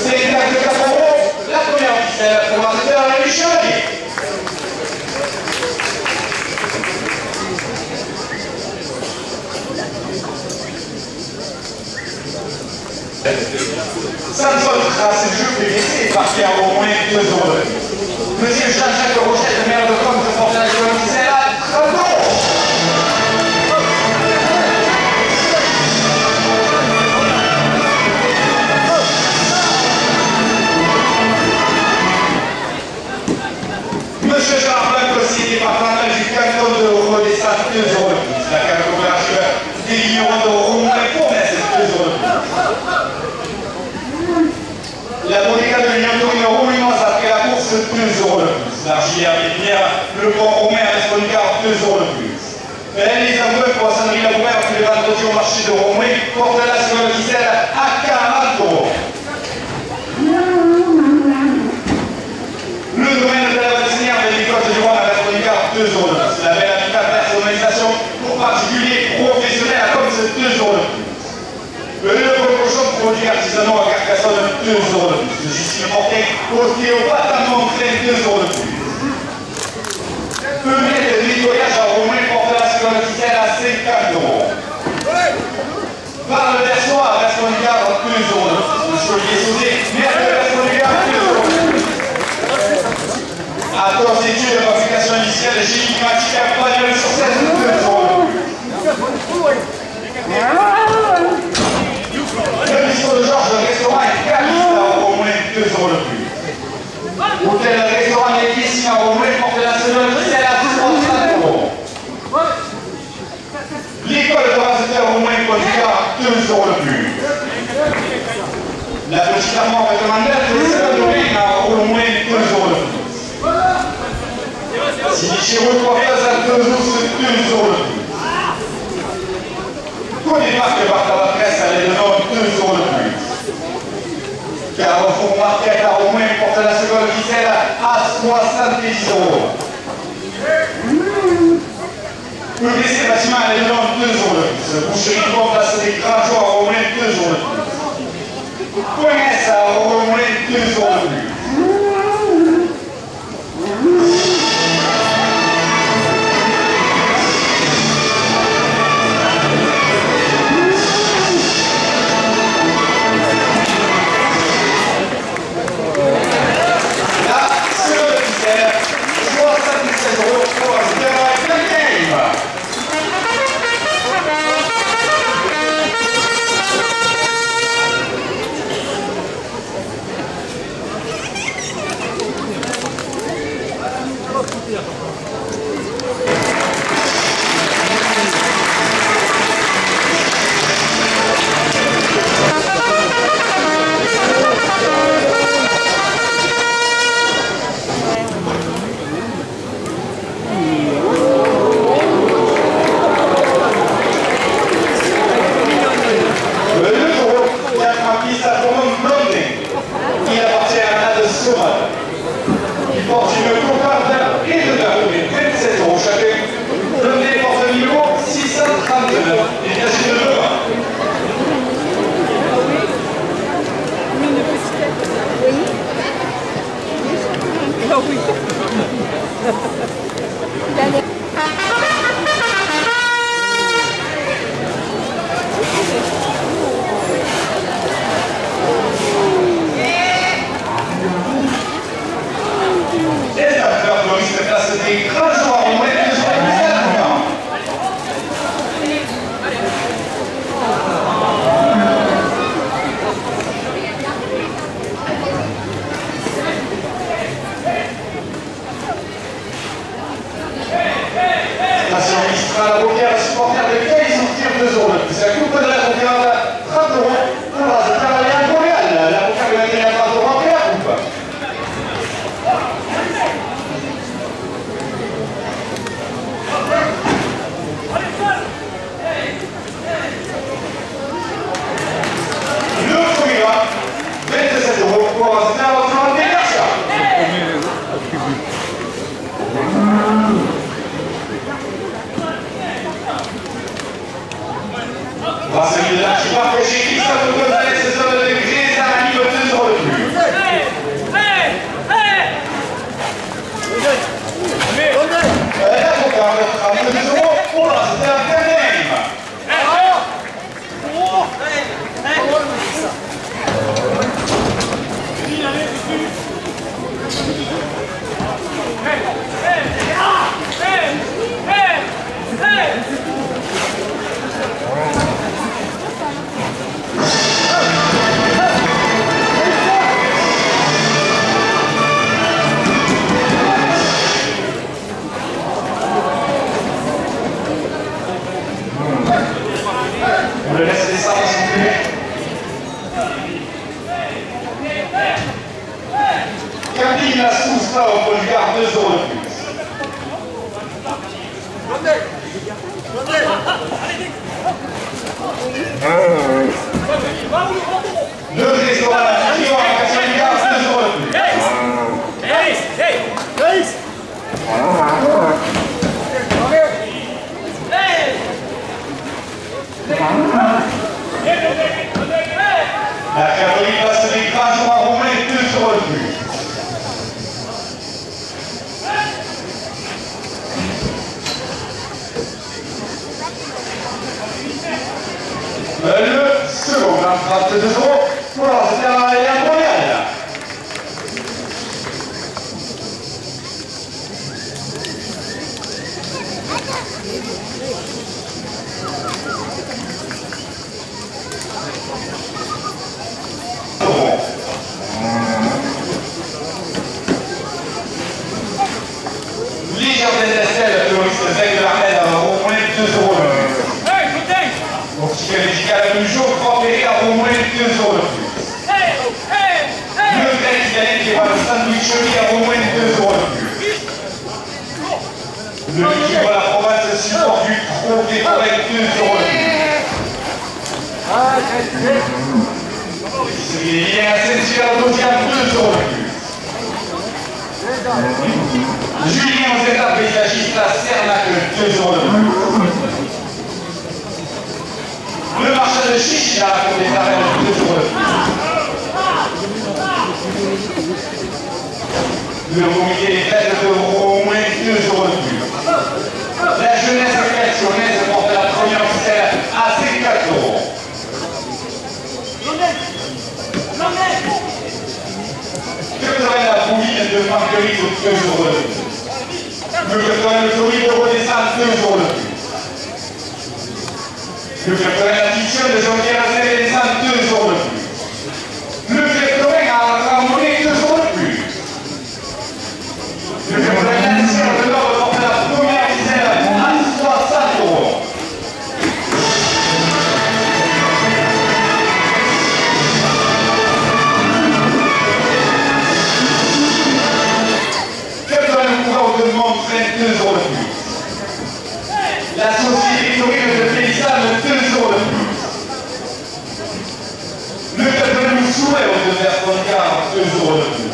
C'est une taxe de 4 euros. La première ficelle pour l'entraîneur et le chevalier. Samson Trace, le jeu PVC est parti à au moins 2 euros de plus. Monsieur Jean-Jacques Rochette, maire de Com, se porte à la ficelle à 30 euros. Monsieur Gérard Blanc, aussi départemental du canton de Rodessa, 2 euros de plus. La catégorie des millions d'euros, moins pour mettre 2 euros de plus. La bodega de l'Union Torino Rouillon après la course, 2 euros de plus. L'Argilière Bière, le pont romain à l'Esponicard, 2 euros de plus. Les amoureux pour la sonnerie La Bourre, tous les vendredis au marché de Romoué, porte la seconde ficelle à 40 euros. Le domaine de la Valsinière de l'Écosse du Roi à l'Esponicard, 2 euros de plus. La belle habitat personnalisation pour particuliers professionnels comme c'est 2 euros de plus. Le cochon de produits artisanaux à Carcassonne, 2 euros de plus. Le Justine Portet, au Batamon, 2 euros de plus. Peulet de nettoyage à Romain porte la seconde ficelle à 50 euros. Par le Versois à Vesconigar, 2 euros de plus. Le Chaudier Sauzé, maire de Vesconigar, 2 euros de plus. Atos études de fabrication initiale de génie climatique à Pagnol sur 7, 2 euros de plus. Le bistrot de Georges, le restaurant est Caliste à au moins 2 euros de plus. Hôtel, le restaurant est ici à au moins porte la seconde ficelle à 30 euros. L'école de Razeter au moins Conducard, 2 euros de plus. La petite armoire réglementaire de Saint-Domingue à au moins 2 euros de plus. Si chez vous, 3 places à 2 euros, c'est 2 euros de plus. Tous les marques partent à la presse à l'aide de 2 euros de plus. Car au fond, marquette à au moins porte la seconde ficelle à 70 euros. PVC bâtiment à l'aide de 2 euros de plus. Boucherie de pompe à des grands jours à au moins 2 euros de plus. Point S à au moins 2 euros de plus. supporters de Kay, ils sortirent 2 euros de plus. La coupe de la confiance à 30 euros. Voilà, c'est un lien mondial. La confiance de la 30 euros, et la coupe. Le premier, 27 euros pour un certain entraînement des achats. Celui-là, je suis pas chez Christophe Gonzalez, ce sont de Gris à la niveau 2 euros de plus. La confiance à 2 euros pour un certain name. On le laisse descendre s'il vous plaît. Camille la sous là, on peut lui garder 2 euros de plus. Le restaurant à la Figure à la personne lui garde 2 euros de plus. La Catholique va se décracher à Romain 2 euros de plus. Le second, 32 euros pour c'était un mondial. Légère d'Estelle, touriste sec de la Reine, au moins 2 euros de plus. Donc, si elle médical du jour, Grand Péry a au moins 2 euros de plus. Le grec italien qui va le sandwicherie a au moins 2 euros de plus. Le équipe de la province support du Trou des Forêts 2 euros de plus. Il y a un Saint-Hilaire d'Audiane 2 euros de plus. Julien aux étapes paysagistes à Cernac 2 euros de plus. Le marché de Chiche, il a raconté des arrêts de 2 euros de plus. Le comité des fêtes de au moins 2 euros de plus. La jeunesse collectionnaise porte la première officielle à 54 euros. Que serait la bouillie de Marguerite aux 2 euros de plus. Le serait le solide de Redescente 2 euros de plus. Le ferait la fiction de Jean-Pierre Zélézan 2 euros de plus. Le ferait à Ramonnet 2 euros de plus. Le ferait la mission de l'ordre porte la première officielle à 60 euros. Que ferait le pouvoir de Montfred 2 euros de plus. La société historique de Pélissane 2 euros de plus. Le cabinet du souhait de Vertoncar 2 euros de plus.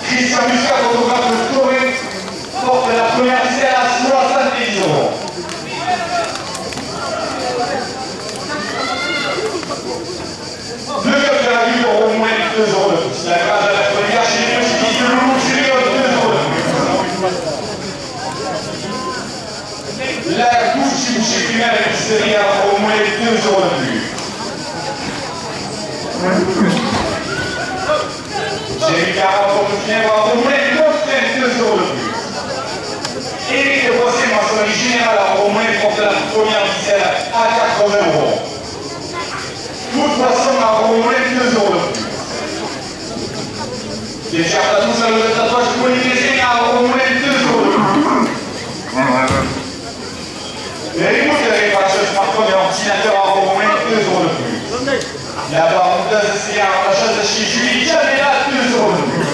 Christian Muscat, photographe de Toré, porte la première ficelle à 70 euros. Le cap de la vue pour au moins 2 euros de plus. La grâce à la première chez les petits de Loulou chez les 2 euros de plus. La couche chez primaire et l'épicerie a au moins 2 euros de plus. J'ai eu 40 pour le final, au moins 2 euros de plus. Et le procès maçonnerie générale a au moins porté la première ficelle à 80 euros. Toute poisson a au moins 2 euros de plus. Les chartes à tous à le tatouage polynésien a au moins 2 euros de plus. Les remoutes de réparation de smartphone et ordinateur en au moins 2 euros de plus. La baroudeuse de cigares en achat de chez Julie, jamais là, 2 euros de plus.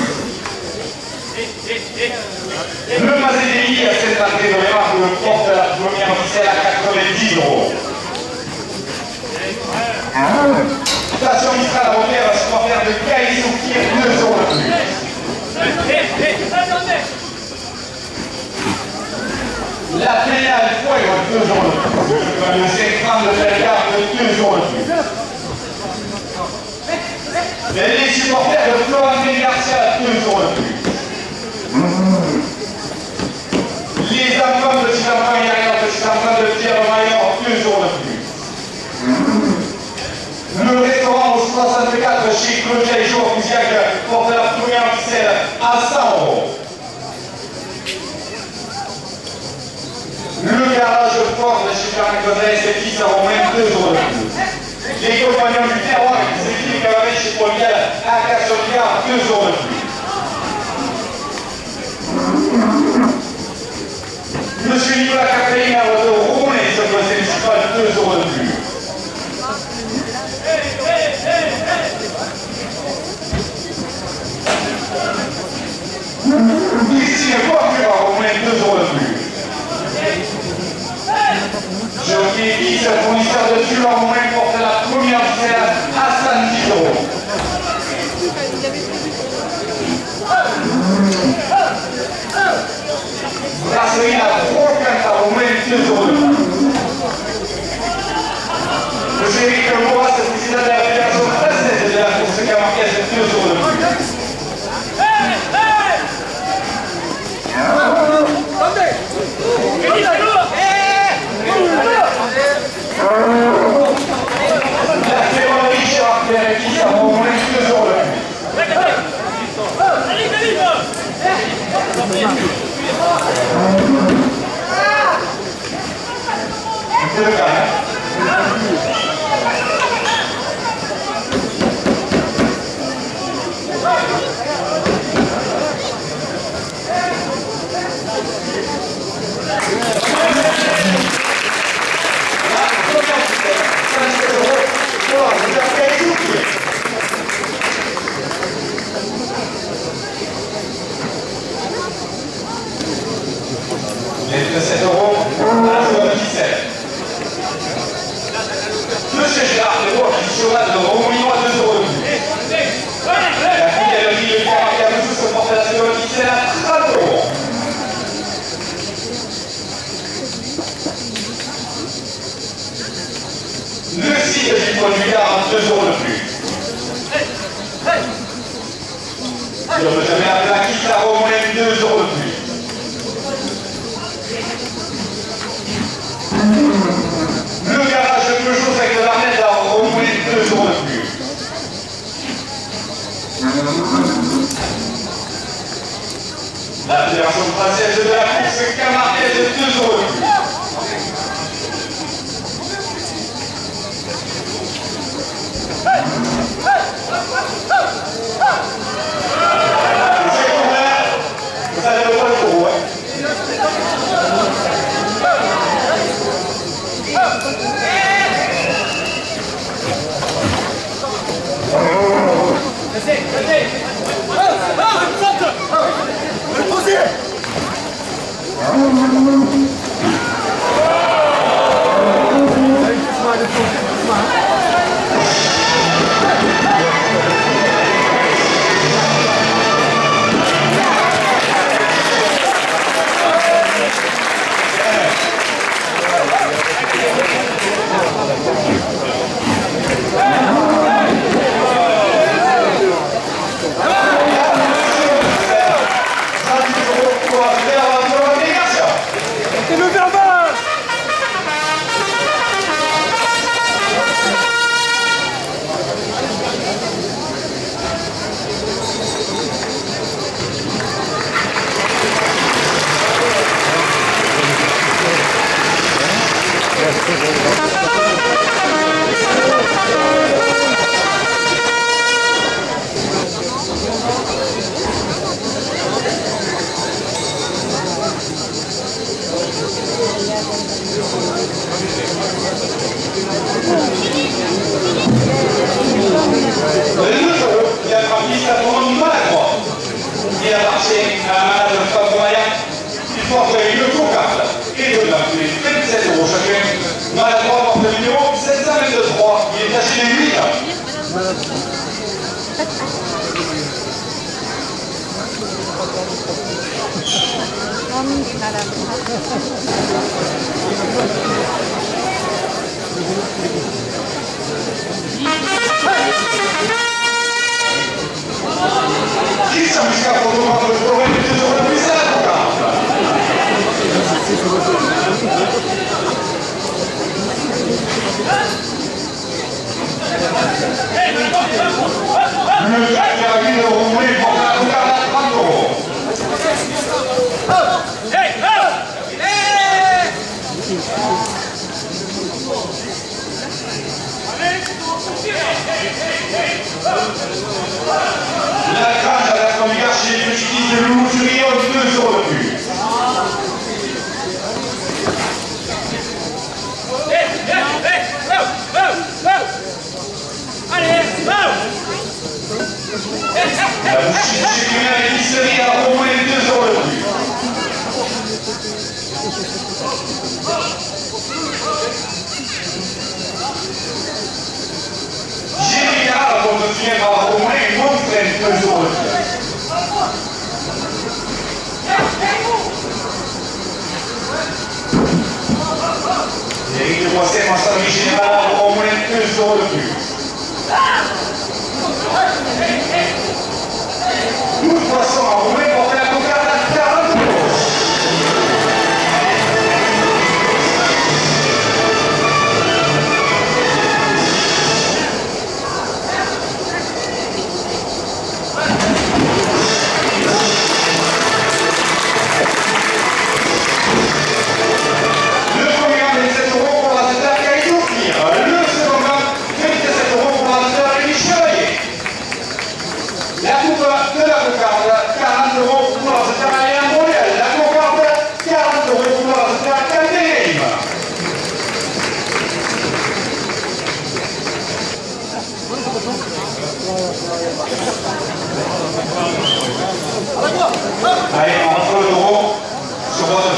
Le Mazedeli à cette entrée de l'Émarque, le porte de la première officielle à 90 euros. Station Mistral Rocher va se faire de Caïs au tir 2 euros de plus. La pénale Fuego 2 euros de plus. Le 5 grammes de Bellegarde de 2 euros de plus. Les supporters de Florent Garcia 2 euros de plus. Les enfants de Chilampan et de Chilampan de Pierre Maillon 2 euros de plus. Le restaurant au 64 chez Claudia et Joe Fousiac porte la première officielle à 100 euros. Le garage Ford de chez Fermin Cosel et 10 euros, même 2 euros de plus. Les compagnons du terroir qui s'équipent avec chez Paul Biel à Cassoliard 2 euros de plus. Monsieur Nicolas Catherine à votre Roumain sur le conseil municipal 2 euros de plus. Ici, un coiffure à Roumain 2 euros de plus. Jockey 10, fournisseur de tulle en Roumain porte la première officielle à 110 euros. Brasserie à 3 quintes à Roumain 2 euros de plus. Monsieur Eric Moras, président de la Fédération française de la course camarguaise 2 euros de plus. La février Richard Pierre qui a au moins 2 euros de plus. C'est le cas, les 7 euros à la seconde 17. Monsieur Gérard Leroy qui sera de Romino à 2 euros de plus. La fidèlerie de Pierre Marcabou se porte à la seconde 17 à 30 euros. Le site du produit à 2 euros de plus. Je me jamais à la quitte à au moins 2 euros de plus. Le garage Peugeot avec de l'arnette à au moins 2 euros de plus. La Fédération française de la course camarguaise 2 euros de plus. Vous allez le voir le gros, hein. chacun. Maladroit porte le numéro 723, il est âgé de 8 ans. Qui s'amusera pour nous rendre le problème de toujours le plus le gardien de Roumouille porte la cougarde à 30 €. La cage à la première chez les petits de Loulou du Rio, 2 € de plus. La bouchée chez Cumien et l'épicerie à Roumouille, 2 € de plus. Jérémy Carrard, pour me souvenir à Roumouille, une autre traîne, 2 € de plus. Éric de Boisset, en service général, au moins 2 € de plus. Nous passons à Roumouille pour faire la cougarde à 40 €. Allez, on rentre le euro sur Bordeaux.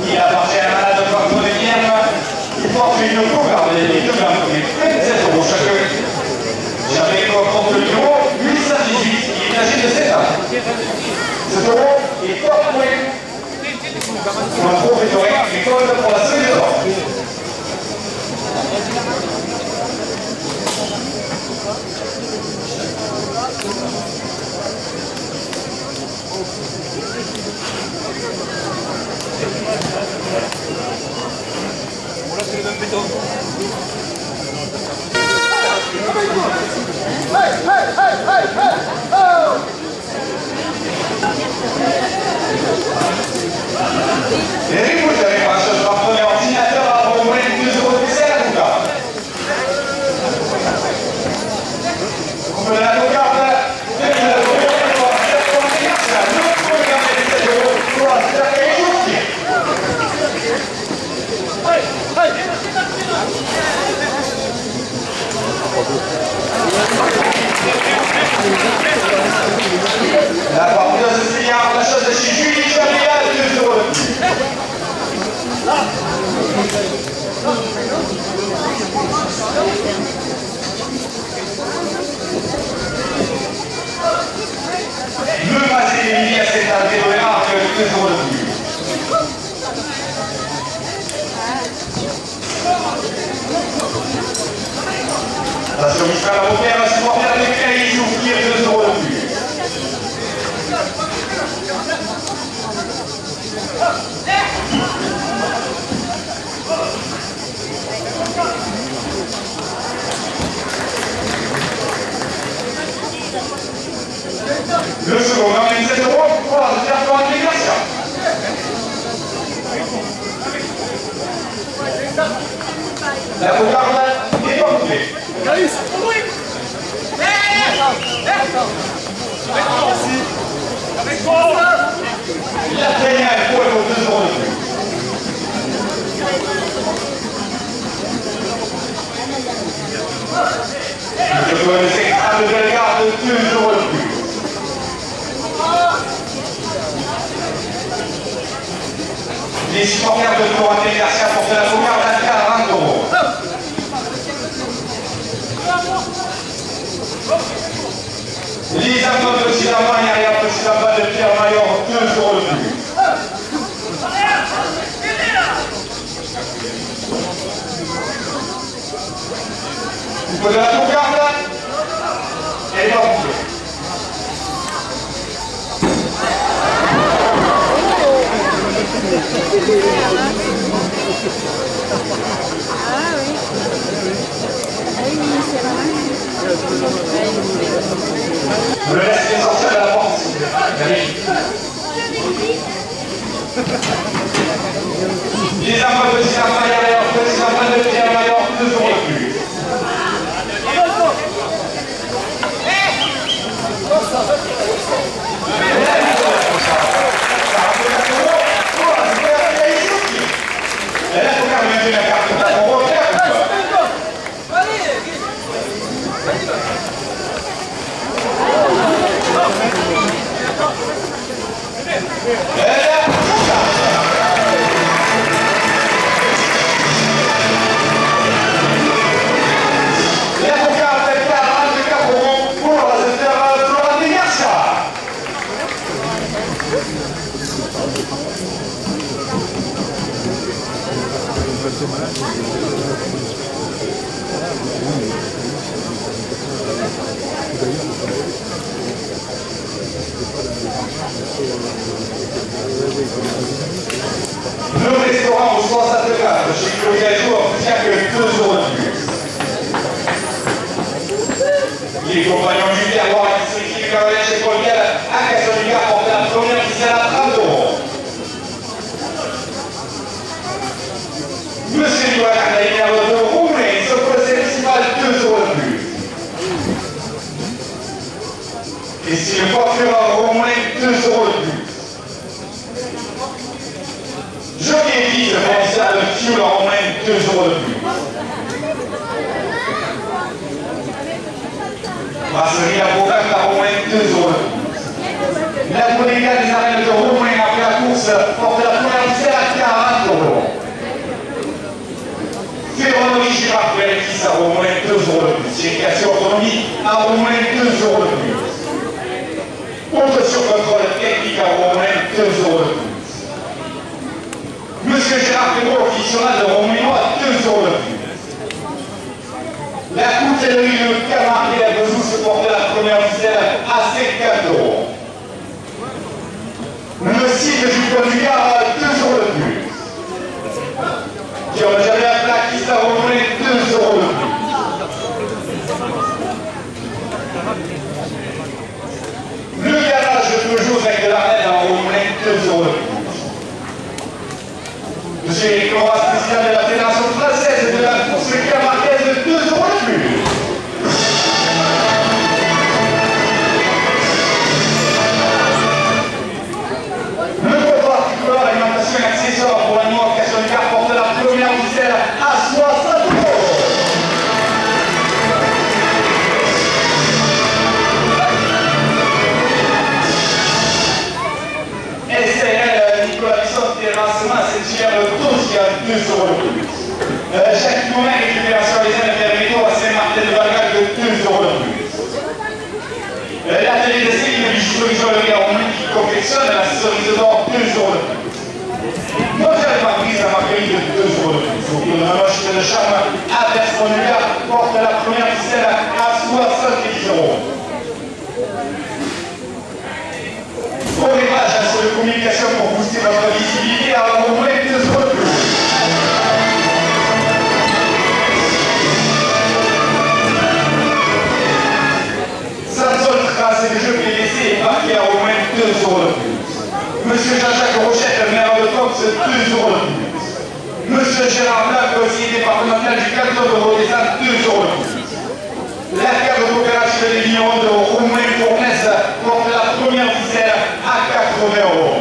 Il appartient à la de Porto de Guillerme. Il porte une cougarde et 2 grammes, 27 € chacun. Javeco porte le numéro 818, il est âgé de 7 ans. Ce taureau est porte-point. On le trouve école pour la semaine d'or. Eric, vous avez pas ce premier ordinateur à Roumouille, 2 € de plus à la cougarde. On peut la cougarde, 2 € pour la faire pour les garçons. Nous pouvons garder 7 € pour la faire et les outils. La porteuse Sillard, la chose de chez Julie Gabriel, 2 € de plus. Le Mazé Émilie à cette année de Lémarque, 2 € de plus. Attention, Michel Robert, supporter avec Caïs, ouvrir 2 € de plus. Le second, 27 € pour la faire pour l'intégration. sauvegarde est portée. La première fois pour 2 secondes de plus. Je peux laisser un de garde 2 secondes de plus. Les supporters de Florent Garcia pour la sauvegarde à 40 euros. Les amours de Silamba et arrière de Silamba de Pierre Maillot, 2 euros de plus. Vous pouvez la sauvegarde, elle est pas bouclée. Ah oui. Oui, c'est vrai. Vous le laissez sortir de la porte. Les amours de Silamba et arrière de Silamba de Pierre Maillot, 2 euros de plus. Elle a quand même mis la carte de la refaire ou pas? Le restaurant au 64 chez Claudia Jour tient que 2 euros de plus. Les compagnons du terroir et district chez Collier à Castelnucard portent la première qui sert à 30 euros. Monsieur Nicolas Cardaïna de Roulet se pose festival 2 euros de plus. Et si le coiffeur Roulet 2 euros de plus. Jolie église provinciale de Fioul en Romaine, 2 euros de plus. Brasserie à Beauvais, la Romaine, 2 euros de plus. La bodega des arènes de Romaine après la course porte la première visée à 40 euros. Ferronnerie Girard Pelletis à Romaine, 2 euros de plus. Irrigation Autonomie à Romaine, 2 euros de plus. Contre sur contrôle technique à Romaine, 2 euros de plus. Monsieur Gérard Pedro, officionnel de Romainois, 2 euros de plus. La coutellerie de Camargue et la Bezou se portait la première viselle à 50 euros. Le site du Pont du Gard, 2 euros de plus. Qui en a jamais un plaquiste à Romaine, 2 euros de plus. Le garage de toujours avec de la reine à Romaine, 2 euros de plus. Monsieur Eric Laurent, spécial de la Fédération française de la course camarguaise, de 2 euros de plus. Le comptoir tricolore alimentation et accessoires pour l'animal en Castelnucard porte la première viselle à 60 euros. SRL Nicolas Bisson, terrassement, c'est cher le dossier à 2 euros de plus. Jacques Noumet, récupération des ailes intermédiaires à Saint-Martin de Valgal de 2 euros de plus. L'atelier de série de bijouterie sur le Garonne qui confectionne la cerise d'or, 2 euros de plus. Modèle Marquise à Marguerite de 2 euros de plus. Au cours de la moche de charme, à Verspont-Nugat porte la première ficelle à 70 euros. Forêtage sur de communication pour booster votre visibilité à la Romaine, 2 euros de plus. Trace des jeux PVC et marqué à Romaine, 2 euros de plus. Monsieur Jean-Jacques Rochette, maire de Fox, 2 euros de plus. Monsieur Gérard Blanc, conseiller départemental du canton de Rodezane, 2 euros de plus. La carte coopérative des millions d'euros, Romain Fournaise, porte la première ficelle à 80 euros.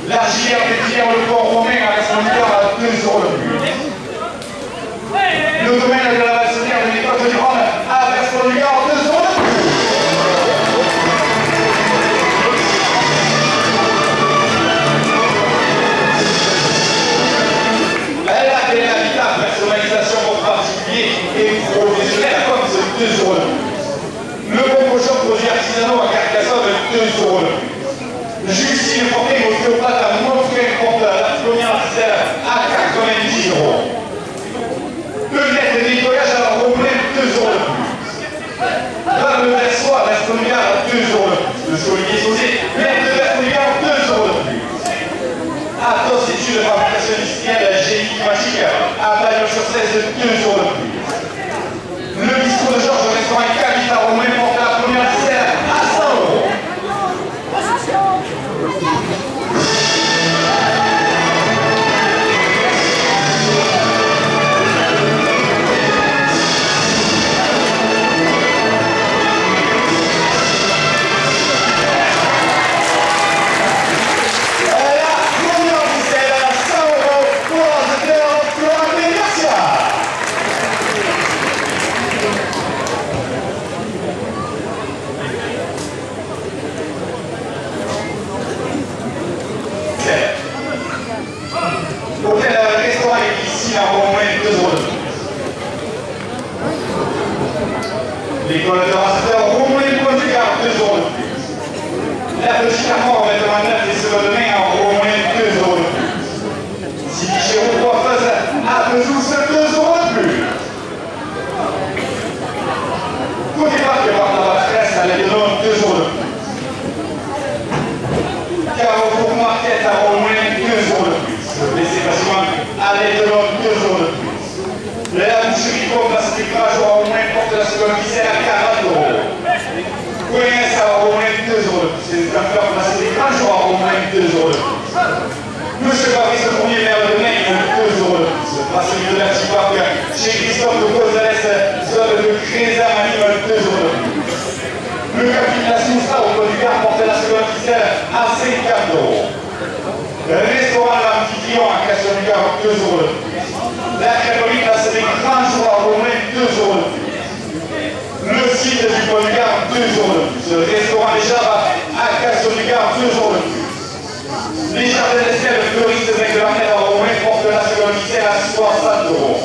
La JR des Pierre Le Port Romain avec son leader à 2 euros de plus. Le domaine de la Valsonnière de l'école de Rome avec son leader à 2 euros de plus. La l'habitat, personnalisation pour particuliers et professionnels comme c'est 2 euros de plus. Le bon cochon produit artisanaux à Carcassonne de 2 euros de plus. Justine Fortin ostéopathe à Montfray porte la première ficelle à 90 euros. Le net de nettoyage à la Romain 2 euros de plus. Dans le versoir, l'Estonien à 2 euros de plus. Le soulier saucé, net de l'Estonien 2 euros de plus. Athos études de fabrication industrielle génie climatique à Bagnols-sur-Cèze de 2 euros de plus. Le bistrot de Georges, restaurant Cavita Romain porte la première ficelle à 100 euros. L'école de restaurateur Romain Pointe-du-Gard, 2 euros de plus. La petite armoire en vêtements neufs et secondes de main en Romain, 2 euros de plus. Si Chéreau coiffeuse à Bezousse, 2 euros de plus. Côté parc par la presse à l'Aérodrome, 2 euros de plus. Carrefour Marquette à Romain, 2 euros de plus. Laissez facilement à l'Aérodrome, 2 euros de plus. La boucherie comme la sécurité au moins porte la seconde ficelle à 40 euros. Coin ça au moins 2 euros de plus. C'est un peu la sécurité au moins 2 euros de plus. Monsieur Paris, le premier maire de Maine, 2 euros de plus. Parce que de la Tibac, chez Christophe de Cozalès, zone de Créza, Manivelle, 2 euros de plus. Le capitaine Sousa au Côte-du-Gard porte la seconde ficelle à 50 euros. Le restaurant L'Amphitryon à Castelnucard, 2 euros de plus. La Catholique a cédé 30 jours à Romain, 2 euros de plus. Le site du Côte-du-Gard, 2 euros de plus. Le restaurant des Java à Castelnucard, 2 euros de plus. Les jardins d'Estelle de Fleuriste de la Mer à Romain portent la seconde ficelle à 60 euros.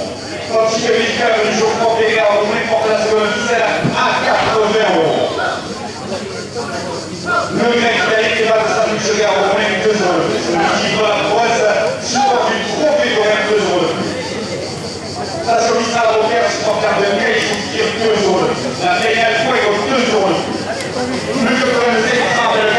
L'antique médical du jour propre à Romain porte la seconde ficelle à 80 euros. Le grec italique est pas de sandwich à Romain, 2 euros de plus. Le petit de la Provence supporte une trophée de 2 euros de plus. La solution à l'opère supporter de Caille, il faut dire 2 euros de plus. La PNL, il faut 2 euros de plus. Le 96% de